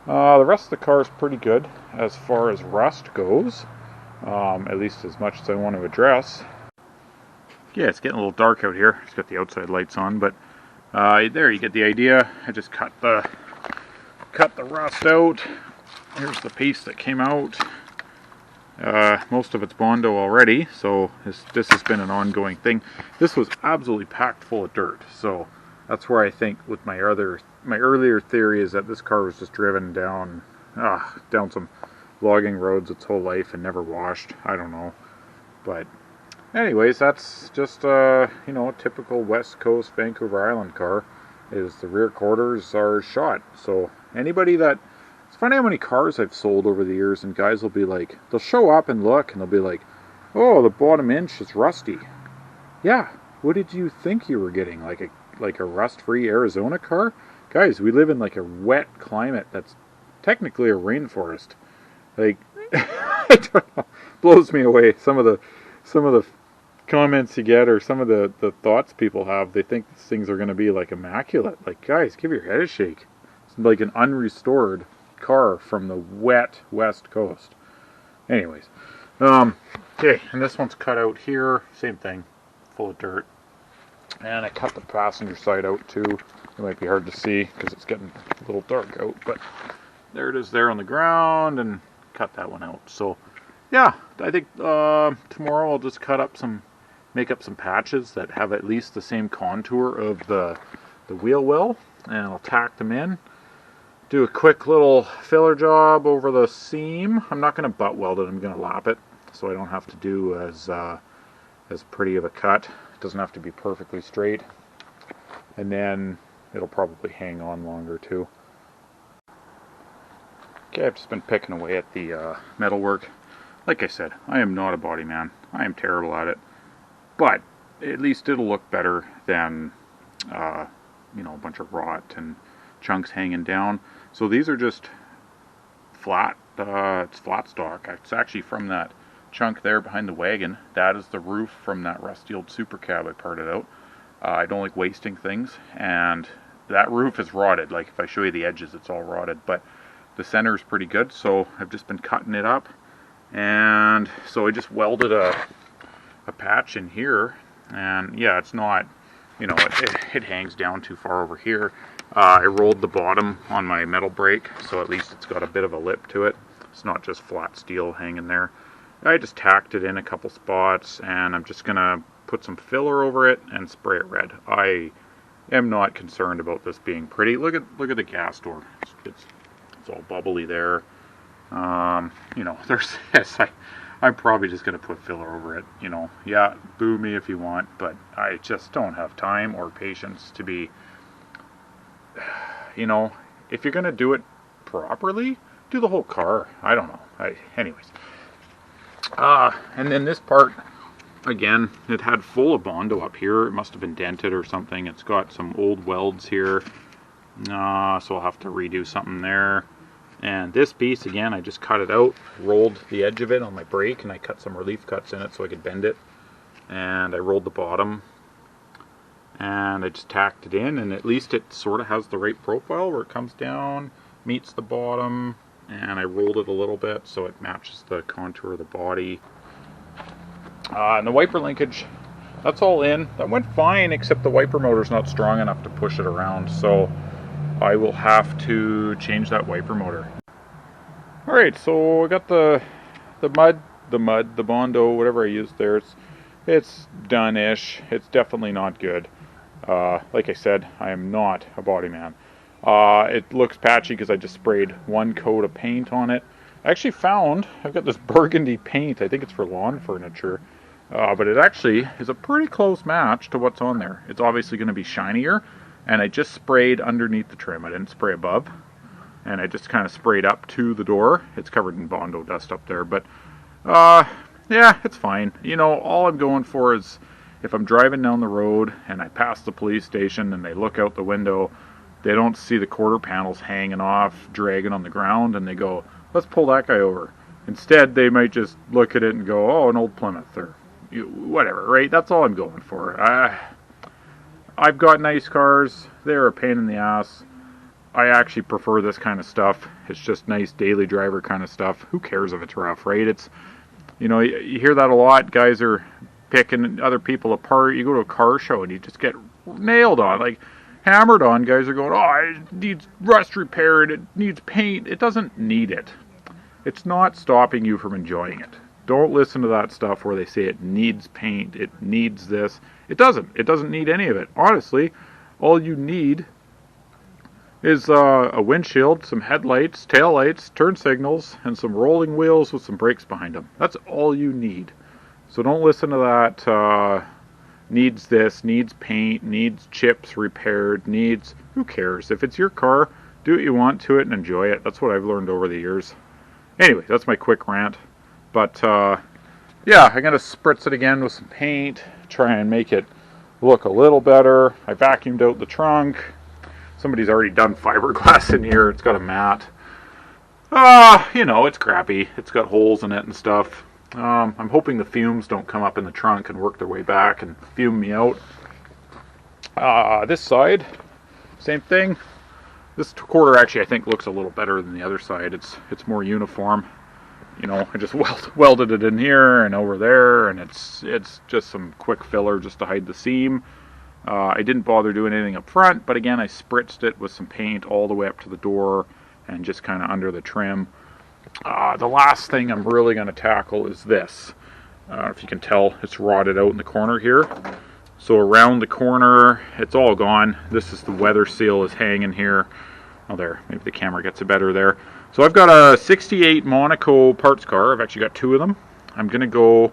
The rest of the car is pretty good as far as rust goes, at least as much as I want to address. Yeah, it's getting a little dark out here. It's got the outside lights on, but there you get the idea. I just cut the rust out. Here's the piece that came out. Most of it's Bondo already, so this has been an ongoing thing. This was absolutely packed full of dirt, so that's where I think with my earlier theory is that this car was just driven down some logging roads its whole life and never washed. I don't know, but anyways, that's just a typical West Coast Vancouver Island car. Is the rear quarters are shot. So anybody that, it's funny how many cars I've sold over the years, and guys will be like, they'll show up and look and they'll be like, oh, the bottom inch is rusty. Yeah, what did you think you were getting? Like a rust-free Arizona car? Guys, we live in like a wet climate that's technically a rainforest. Like, I don't know, blows me away. Some of the comments you get, or some of the thoughts people have, they think things are going to be like immaculate. Like, guys, give your head a shake. It's like an unrestored car from the wet West Coast. Anyways, okay, and this one's cut out here, same thing, full of dirt. And I cut the passenger side out too. It might be hard to see because it's getting a little dark out, but there it is there on the ground, and cut that one out. So yeah, I think tomorrow I'll just make up some patches that have at least the same contour of the wheel well, and I'll tack them in. Do a quick little filler job over the seam. I'm not going to butt weld it, I'm going to lap it, so I don't have to do as pretty of a cut. It doesn't have to be perfectly straight. And then it'll probably hang on longer too. Okay, I've just been picking away at the metalwork. Like I said, I am not a body man. I am terrible at it. But at least it'll look better than a bunch of rot and chunks hanging down. So these are just flat, it's flat stock. It's actually from that chunk there behind the wagon. That is the roof from that rusty old super cab I parted out. I don't like wasting things, and that roof is rotted. Like if I show you the edges, it's all rotted, but the center is pretty good, so I've just been cutting it up. And so I just welded a patch in here, and yeah, it's not, it hangs down too far over here. I rolled the bottom on my metal brake, so at least it's got a bit of a lip to it. It's not just flat steel hanging there. I just tacked it in a couple spots, and I'm just gonna put some filler over it and spray it red. I am not concerned about this being pretty. Look at the gas door. It's all bubbly there. There's this. I'm probably just gonna put filler over it. Yeah, boo me if you want, but I just don't have time or patience to be. If you're gonna do it properly, do the whole car. I don't know. Anyways. And then this part, again, it had full of Bondo up here. It must have been dented or something. It's got some old welds here. So I'll have to redo something there. And this piece, again, I just cut it out, rolled the edge of it on my brake, and I cut some relief cuts in it so I could bend it. And I rolled the bottom, and I just tacked it in, and at least it sort of has the right profile where it comes down, meets the bottom, and I rolled it a little bit so it matches the contour of the body. And the wiper linkage, that's all in. That went fine, except the wiper motor's not strong enough to push it around, so I will have to change that wiper motor. Alright, so I got the Bondo, whatever I used there. It's done-ish. It's definitely not good. Like I said, I am not a body man. It looks patchy because I just sprayed one coat of paint on it. I actually found, I've got this burgundy paint, I think it's for lawn furniture, but it actually is a pretty close match to what's on there. It's obviously going to be shinier, and I just sprayed underneath the trim. I didn't spray above, and I just kind of sprayed up to the door. It's covered in Bondo dust up there, but yeah, it's fine. All I'm going for is if I'm driving down the road and I pass the police station and they look out the window, they don't see the quarter panels hanging off, dragging on the ground, and they go, let's pull that guy over. Instead, they might just look at it and go, oh, an old Plymouth, or whatever, right? That's all I'm going for. I've got nice cars. They're a pain in the ass. I actually prefer this kind of stuff. It's just nice daily driver kind of stuff. Who cares if it's rough, right? It's, you hear that a lot. Guys are picking other people apart. You go to a car show and you just get nailed on, like hammered on. Guys are going, oh, it needs rust repaired. It needs paint. It doesn't need it. It's not stopping you from enjoying it. Don't listen to that stuff where they say it needs paint, it needs this. It doesn't. It doesn't need any of it. Honestly, all you need is a windshield, some headlights, taillights, turn signals, and some rolling wheels with some brakes behind them. That's all you need. So don't listen to that, needs this, needs paint, needs chips repaired, needs... Who cares? If it's your car, do what you want to it and enjoy it. That's what I've learned over the years. Anyway, that's my quick rant. But, yeah, I'm going to spritz it again with some paint, try and make it look a little better. I vacuumed out the trunk. Somebody's already done fiberglass in here. It's got a mat. It's crappy. It's got holes in it and stuff. I'm hoping the fumes don't come up in the trunk and work their way back and fume me out. This side, same thing. This quarter actually I think looks a little better than the other side. It's more uniform. You know, I just welded it in here and over there, and it's just some quick filler just to hide the seam. I didn't bother doing anything up front, but again I spritzed it with some paint all the way up to the door and just kind of under the trim. The last thing I'm really going to tackle is this. If you can tell, it's rotted out in the corner here. So around the corner, it's all gone. This is the weather seal is hanging here. Oh, there, maybe the camera gets it better there. So I've got a 68 Monaco parts car. I've actually got 2 of them. I'm going to go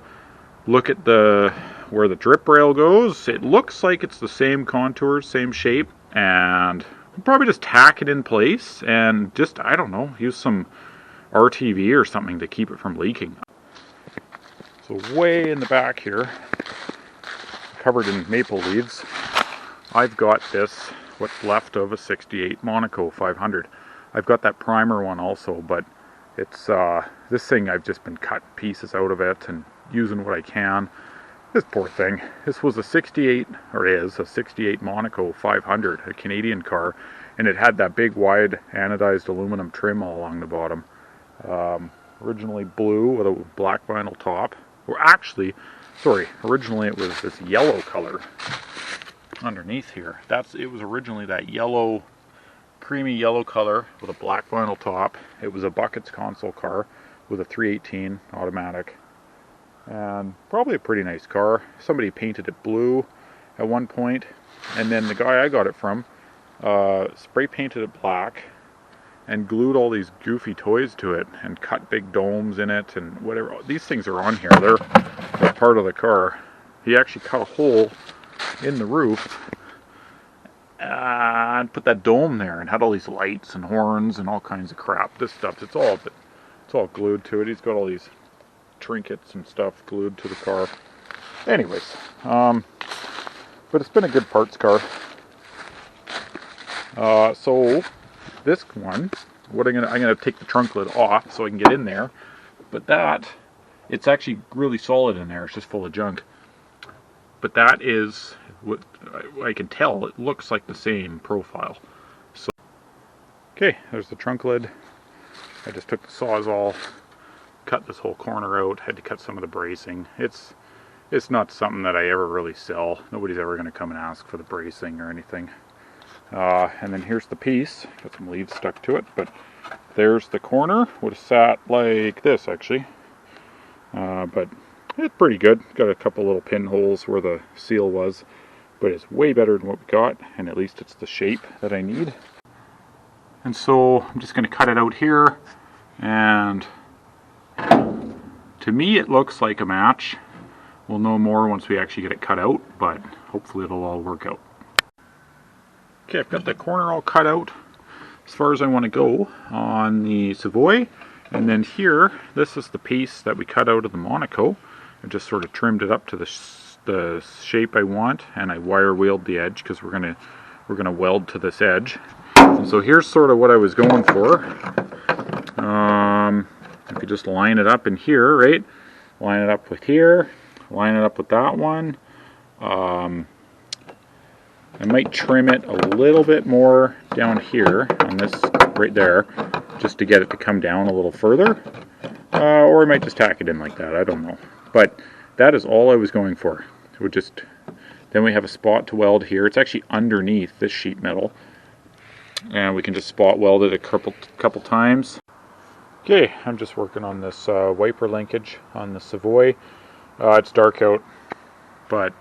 look at where the drip rail goes. It looks like it's the same contours, same shape, and I'll probably just tack it in place and just, I don't know, use some RTV or something to keep it from leaking. So way in the back here, covered in maple leaves, I've got this, what's left of a 68 Monaco 500. I've got that primer one also, but it's this thing I've just been cutting pieces out of it and using what I can. This poor thing. This was a 68, or is a 68 Monaco 500, a Canadian car, and it had that big wide anodized aluminum trim all along the bottom. Originally blue with a black vinyl top. Or actually, sorry, originally it was this yellow color underneath here. It was originally that yellow, creamy yellow color with a black vinyl top. It was a Buckets console car with a 318 automatic. And probably a pretty nice car. Somebody painted it blue at one point, and then the guy I got it from spray painted it black and glued all these goofy toys to it and cut big domes in it and whatever. These things are on here. They're part of the car. He actually cut a hole in the roof and put that dome there and had all these lights and horns and all kinds of crap. This stuff, it's all glued to it. He's got all these trinkets and stuff glued to the car. Anyways, but it's been a good parts car. So this one, I'm gonna take the trunk lid off so I can get in there. But it's actually really solid in there. It's just full of junk. But that is what I can tell. It looks like the same profile. So, okay, there's the trunk lid. I just took the Sawzall, cut this whole corner out. Had to cut some of the bracing. It's not something that I ever really sell. Nobody's ever going to come and ask for the bracing or anything. And then here's the piece. Got some leaves stuck to it, but there's the corner. Would have sat like this actually, but it's pretty good. Got a couple little pinholes where the seal was, but it's way better than what we got, and at least it's the shape that I need. And so I'm just going to cut it out here, and to me it looks like a match. We'll know more once we actually get it cut out, but hopefully it'll all work out. Okay, I've got the corner all cut out as far as I want to go on the Savoy. And then here, this is the piece that we cut out of the Monaco. I just sort of trimmed it up to the shape I want, and I wire wheeled the edge because we're gonna weld to this edge. And so here's sort of what I was going for. If you just line it up in here, right? Line it up with here, line it up with that one. I might trim it a little bit more down here on this right there, just to get it to come down a little further. Or I might just tack it in like that, I don't know. But that is all I was going for. Then we have a spot to weld here. It's actually underneath this sheet metal. And we can just spot weld it a couple times. Okay, I'm just working on this wiper linkage on the Savoy. It's dark out, but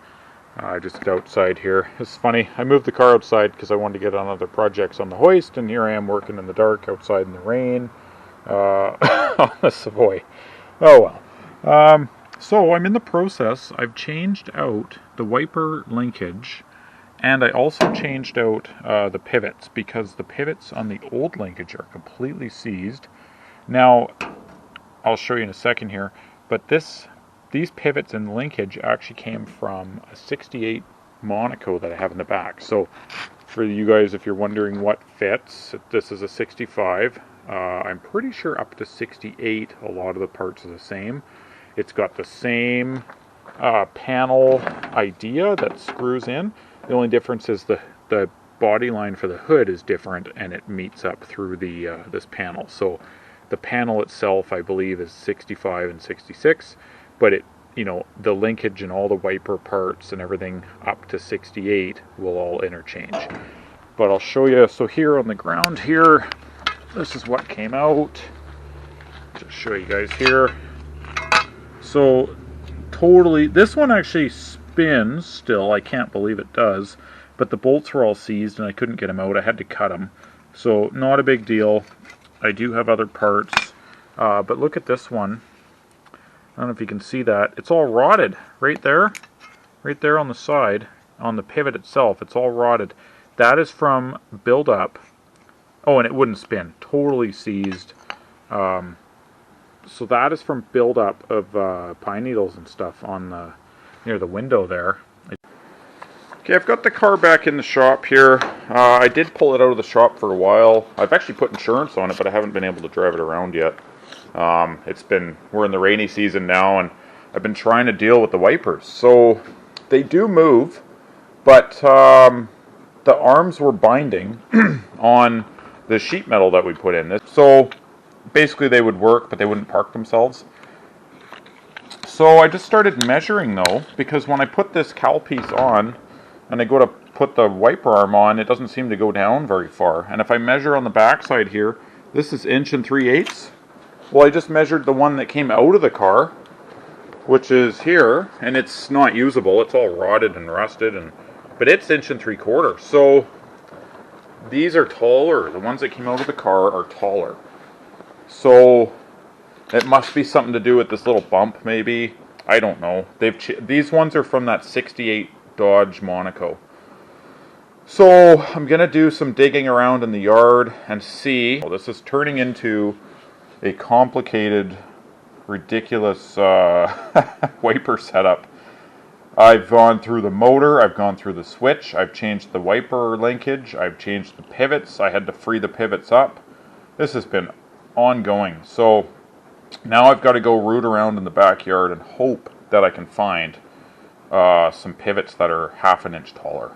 just outside here. It's funny, I moved the car outside because I wanted to get on other projects on the hoist, and here I am working in the dark outside in the rain on the Savoy. Oh well. So I'm in the process. I've changed out the wiper linkage, and I also changed out the pivots, because the pivots on the old linkage are completely seized. Now, I'll show you in a second here, but these pivots and linkage actually came from a 68 Monaco that I have in the back. So for you guys, if you're wondering what fits, this is a 65. I'm pretty sure up to 68, a lot of the parts are the same. It's got the same panel idea that screws in. The only difference is the body line for the hood is different, and it meets up through the this panel. So the panel itself, I believe, is 65 and 66, but it, you know, the linkage and all the wiper parts and everything up to 68 will all interchange. But I'll show you. So here on the ground here, this is what came out. Just show you guys here. So totally, this one actually spins still. I can't believe it does. But the bolts were all seized and I couldn't get them out. I had to cut them. So not a big deal. I do have other parts. But look at this one. I don't know if you can see that. It's all rotted right there. Right there on the side. On the pivot itself. It's all rotted. That is from buildup. Oh, and it wouldn't spin. Totally seized. So that is from buildup of pine needles and stuff on the near the window there. Okay, I've got the car back in the shop here. I did pull it out of the shop for a while. I've actually put insurance on it, but I haven't been able to drive it around yet. We're in the rainy season now, and I've been trying to deal with the wipers. So they do move, but the arms were binding on the sheet metal that we put in. So basically they would work, but they wouldn't park themselves. So I just started measuring though, because when I put this cowl piece on, and I go to put the wiper arm on, it doesn't seem to go down very far. And if I measure on the back side here, this is 1 3/8. Well, I just measured the one that came out of the car, which is here, and it's not usable. It's all rotted and rusted, but it's 1 3/4. So these are taller. The ones that came out of the car are taller. So it must be something to do with this little bump, maybe. I don't know. These ones are from that 68 Dodge Monaco. So I'm going to do some digging around in the yard and see. This is turning into a complicated, ridiculous wiper setup. I've gone through the motor, I've gone through the switch, I've changed the wiper linkage, I've changed the pivots, I had to free the pivots up. This has been ongoing. So now I've got to go root around in the backyard and hope that I can find some pivots that are 1/2 inch taller.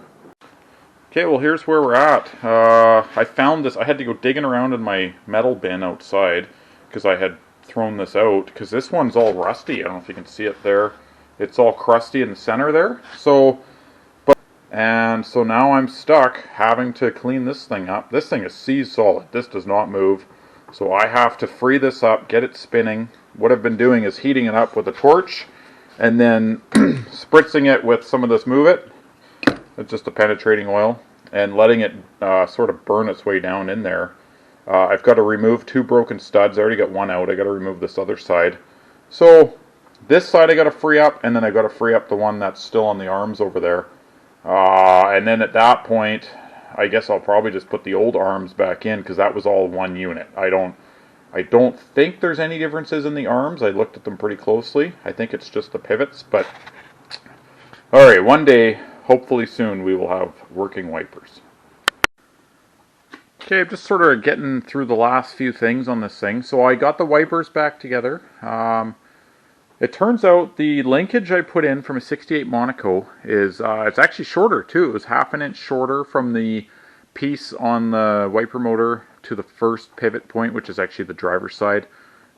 Okay, well here's where we're at. I found this. I had to go digging around in my metal bin outside because I had thrown this out, because this one's all rusty. I don't know if you can see it there. It's all crusty in the center there. So now I'm stuck having to clean this thing up. This thing is seized solid. This does not move. So I have to free this up, get it spinning. What I've been doing is heating it up with a torch and then spritzing it with some of this Move It. It's just a penetrating oil, and letting it sort of burn its way down in there. I've got to remove 2 broken studs. I already got one out. I got to remove this other side. So this side I got to free up, and then I got to free up the one that's still on the arms over there. And then at that point, I guess I'll probably just put the old arms back in, because that was all one unit. I don't think there's any differences in the arms. I looked at them pretty closely. I think it's just the pivots, but alright, one day, hopefully soon, we will have working wipers. Okay, I'm just sort of getting through the last few things on this thing. So I got the wipers back together. It turns out the linkage I put in from a 68 Monaco is, it's actually shorter too. It was 1/2 inch shorter from the piece on the wiper motor to the first pivot point, which is actually the driver's side.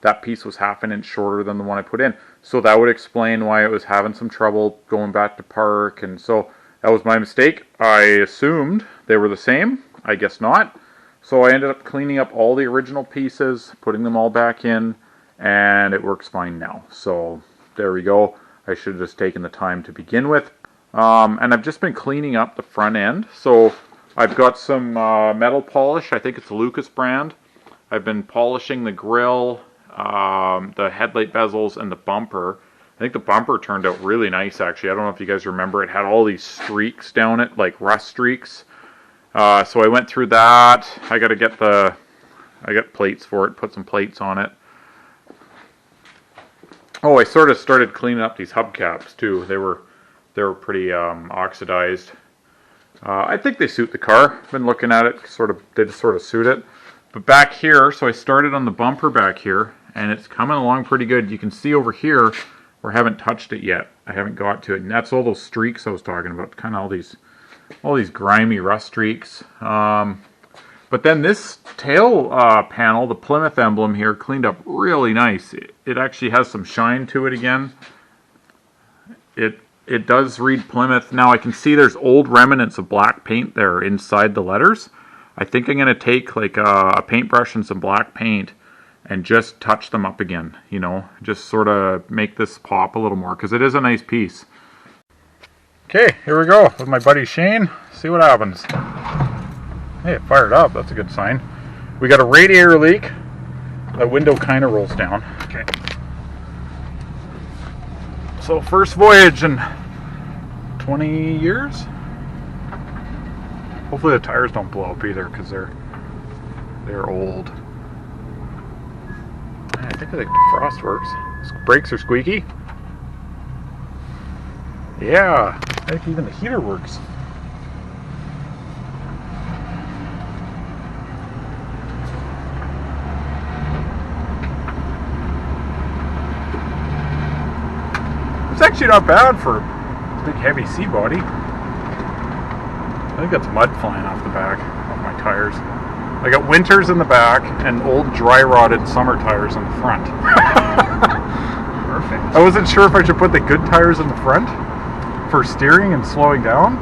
That piece was 1/2 inch shorter than the one I put in. So that would explain why it was having some trouble going back to park. And so that was my mistake. I assumed they were the same. I guess not. So I ended up cleaning up all the original pieces, putting them all back in, and it works fine now. So there we go. I should have just taken the time to begin with. And I've just been cleaning up the front end. So I've got some metal polish. I think it's a Lucas brand. I've been polishing the grill, the headlight bezels, and the bumper. I think the bumper turned out really nice, actually. I don't know if you guys remember. It had all these streaks down it, like rust streaks. So I went through that. I got plates for it, put some plates on it. Oh, I sort of started cleaning up these hubcaps too. They were pretty oxidized. I think they suit the car. I've been looking at it, they just sort of suit it. But back here, so I started on the bumper back here, and it's coming along pretty good. You can see over here, where I haven't touched it yet. I haven't got to it, and that's all those streaks I was talking about. Kind of all these all these grimy rust streaks. But then this tail panel, the Plymouth emblem here, cleaned up really nice. It actually has some shine to it again. It does read Plymouth. Now I can see there's old remnants of black paint there inside the letters. I think I'm going to take like a paintbrush and some black paint and just touch them up again, you know, just sort of make this pop a little more, because it is a nice piece. Okay, here we go with my buddy Shane. See what happens. Hey, it fired up. That's a good sign. We got a radiator leak. That window kind of rolls down. Okay. So first voyage in 20 years. Hopefully the tires don't blow up either, because they're old. I think the defrost works. Brakes are squeaky. Yeah, I think even the heater works. It's actually not bad for a big heavy sea body. I think that's mud flying off the back of my tires. I got winters in the back and old dry rotted summer tires in the front. Perfect. I wasn't sure if I should put the good tires in the front for steering and slowing down,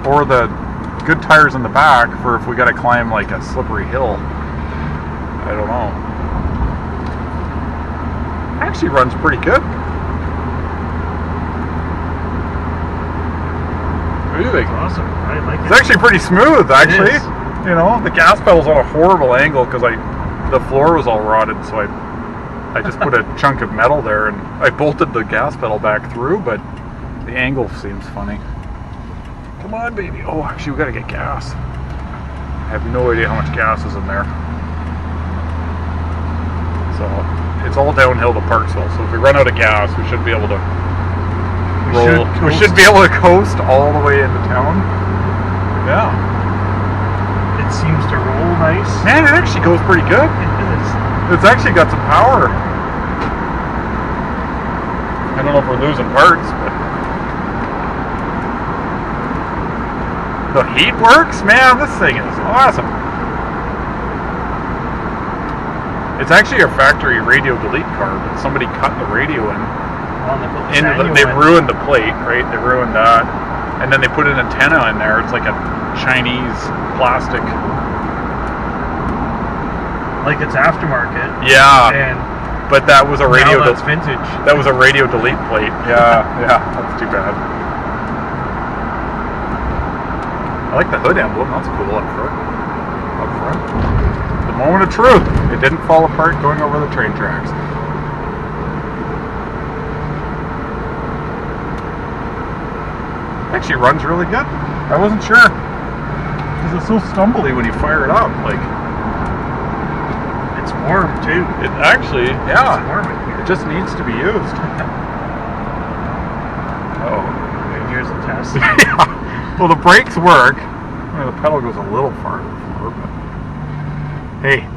or the good tires in the back for if we got to climb like a slippery hill. I don't know. Actually runs pretty good. What do you think? Awesome. I like it. It's actually pretty smooth, actually. You know, the gas pedal's on a horrible angle because the floor was all rotted, so I just put a chunk of metal there and I bolted the gas pedal back through, but the angle seems funny. Come on, baby. Oh, actually, we gotta get gas. I have no idea how much gas is in there. So, it's all downhill to Parksville, so if we run out of gas, we should be able to we should be able to coast all the way into town. Yeah. It seems to roll nice. Man, it actually goes pretty good. It is. It's actually got some power. I don't know if we're losing parts, but the heat works. Man, this thing is awesome. It's actually a factory radio delete car, but somebody cut the radio in. They ruined the plate, right? They ruined that, and then they put an antenna in there. It's like a Chinese plastic. Like it's aftermarket. Yeah. But that was a radio. Now that's vintage. That was a radio delete plate. Yeah, yeah. That's too bad. I like the hood emblem. That's cool up front. Up front. The moment of truth. It didn't fall apart going over the train tracks. Actually runs really good. I wasn't sure because it's so stumbly when you fire it up. Like it's warm too. It actually, yeah. It's warm in here. It just needs to be used. Oh, here's the test. Yeah. Well, the brakes work. Well, the pedal goes a little far to the floor, but hey,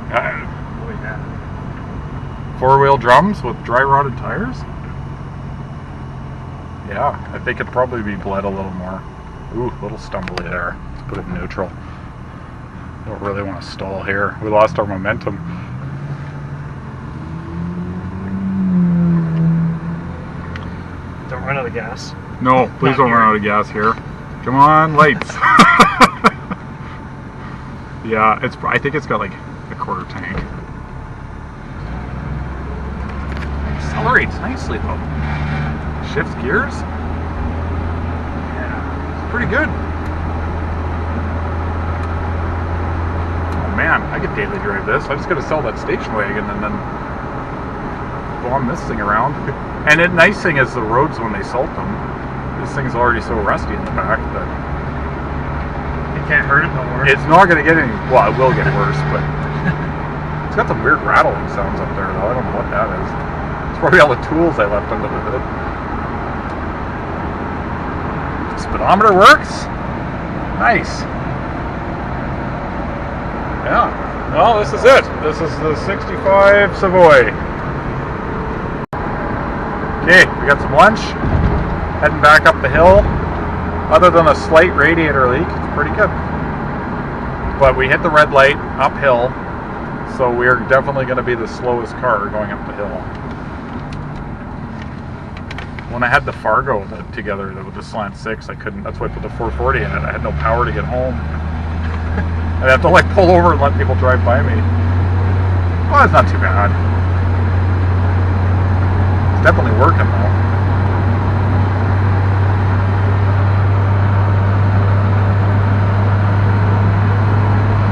four-wheel drums with dry rotted tires. Yeah, I think it'd probably be bled a little more. Ooh, a little stumbly there. Let's put it in neutral. Don't really want to stall here. We lost our momentum. Don't run out of gas. No, please don't run out of gas here. Come on, lights. Yeah, I think it's got like a quarter tank. Accelerates nicely though. Shifts gears. Yeah, it's pretty good. Oh man, I could daily drive this. I just gotta sell that station wagon and then bomb this thing around. And the nice thing is the roads when they salt them, this thing's already so rusty in the back that it can't hurt it no more. It's not gonna get any. Well, it will get worse, but it's got some weird rattling sounds up there though. I don't know what that is. It's probably all the tools I left under the hood. Speedometer works. Nice. Yeah. Well, this is it. This is the 65 Savoy. Okay, we got some lunch. Heading back up the hill. Other than a slight radiator leak, it's pretty good. But we hit the red light uphill, so we're definitely going to be the slowest car going up the hill. When I had the Fargo together with the Slant 6, I couldn't, that's why I put the 440 in it. I had no power to get home. I'd have to like pull over and let people drive by me. Well, it's not too bad. It's definitely working though.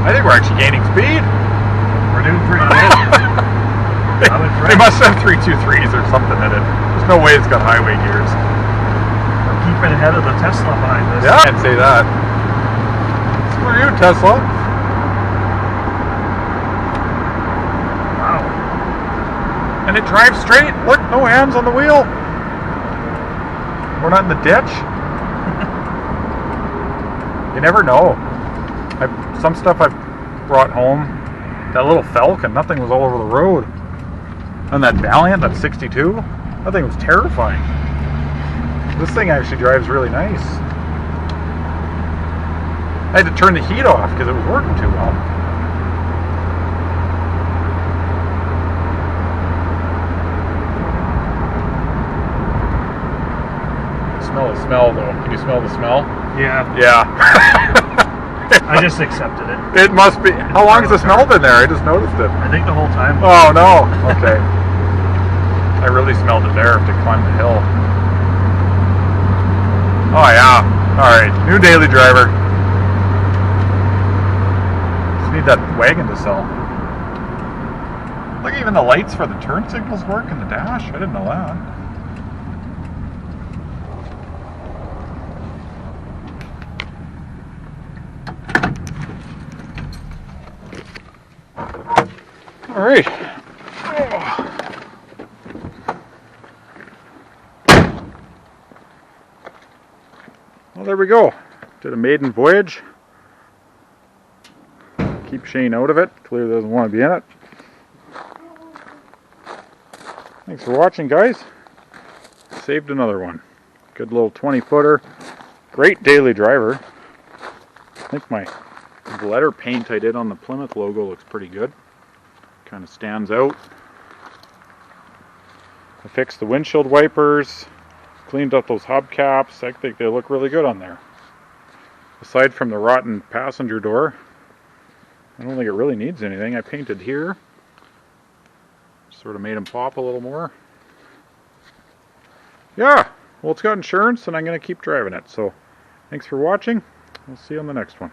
I think we're actually gaining speed. We're doing pretty good. They must have 323s or something in it. There's no way it's got highway gears. We're keeping ahead of the Tesla behind us. Yeah, I can't say that. Screw you, Tesla. Wow. And it drives straight. Look, no hands on the wheel. We're not in the ditch. You never know. Some stuff I've brought home, that little Falcon, nothing was all over the road. And that Valiant, that 62, that thing was terrifying. This thing actually drives really nice. I had to turn the heat off because it was working too well. Smell the smell though. Can you smell the smell? Yeah. Yeah. I just accepted it. It must be. How long has the smell been there? I just noticed it. I think the whole time. Oh no. Okay. I really smelled it there to climb the hill. Oh yeah. Alright. New daily driver. Just need that wagon to sell. Look, even the lights for the turn signals work in the dash. I didn't know that. All right. Well, there we go. Did a maiden voyage. Keep Shane out of it. Clearly doesn't want to be in it. Thanks for watching, guys. Saved another one. Good little 20-footer. Great daily driver. I think my letter paint I did on the Plymouth logo looks pretty good. Kind of stands out. I fixed the windshield wipers, cleaned up those hubcaps. I think they look really good on there. Aside from the rotten passenger door, I don't think it really needs anything. I painted here. Sort of made them pop a little more. Yeah, well, it's got insurance and I'm going to keep driving it. So thanks for watching. We'll see you on the next one.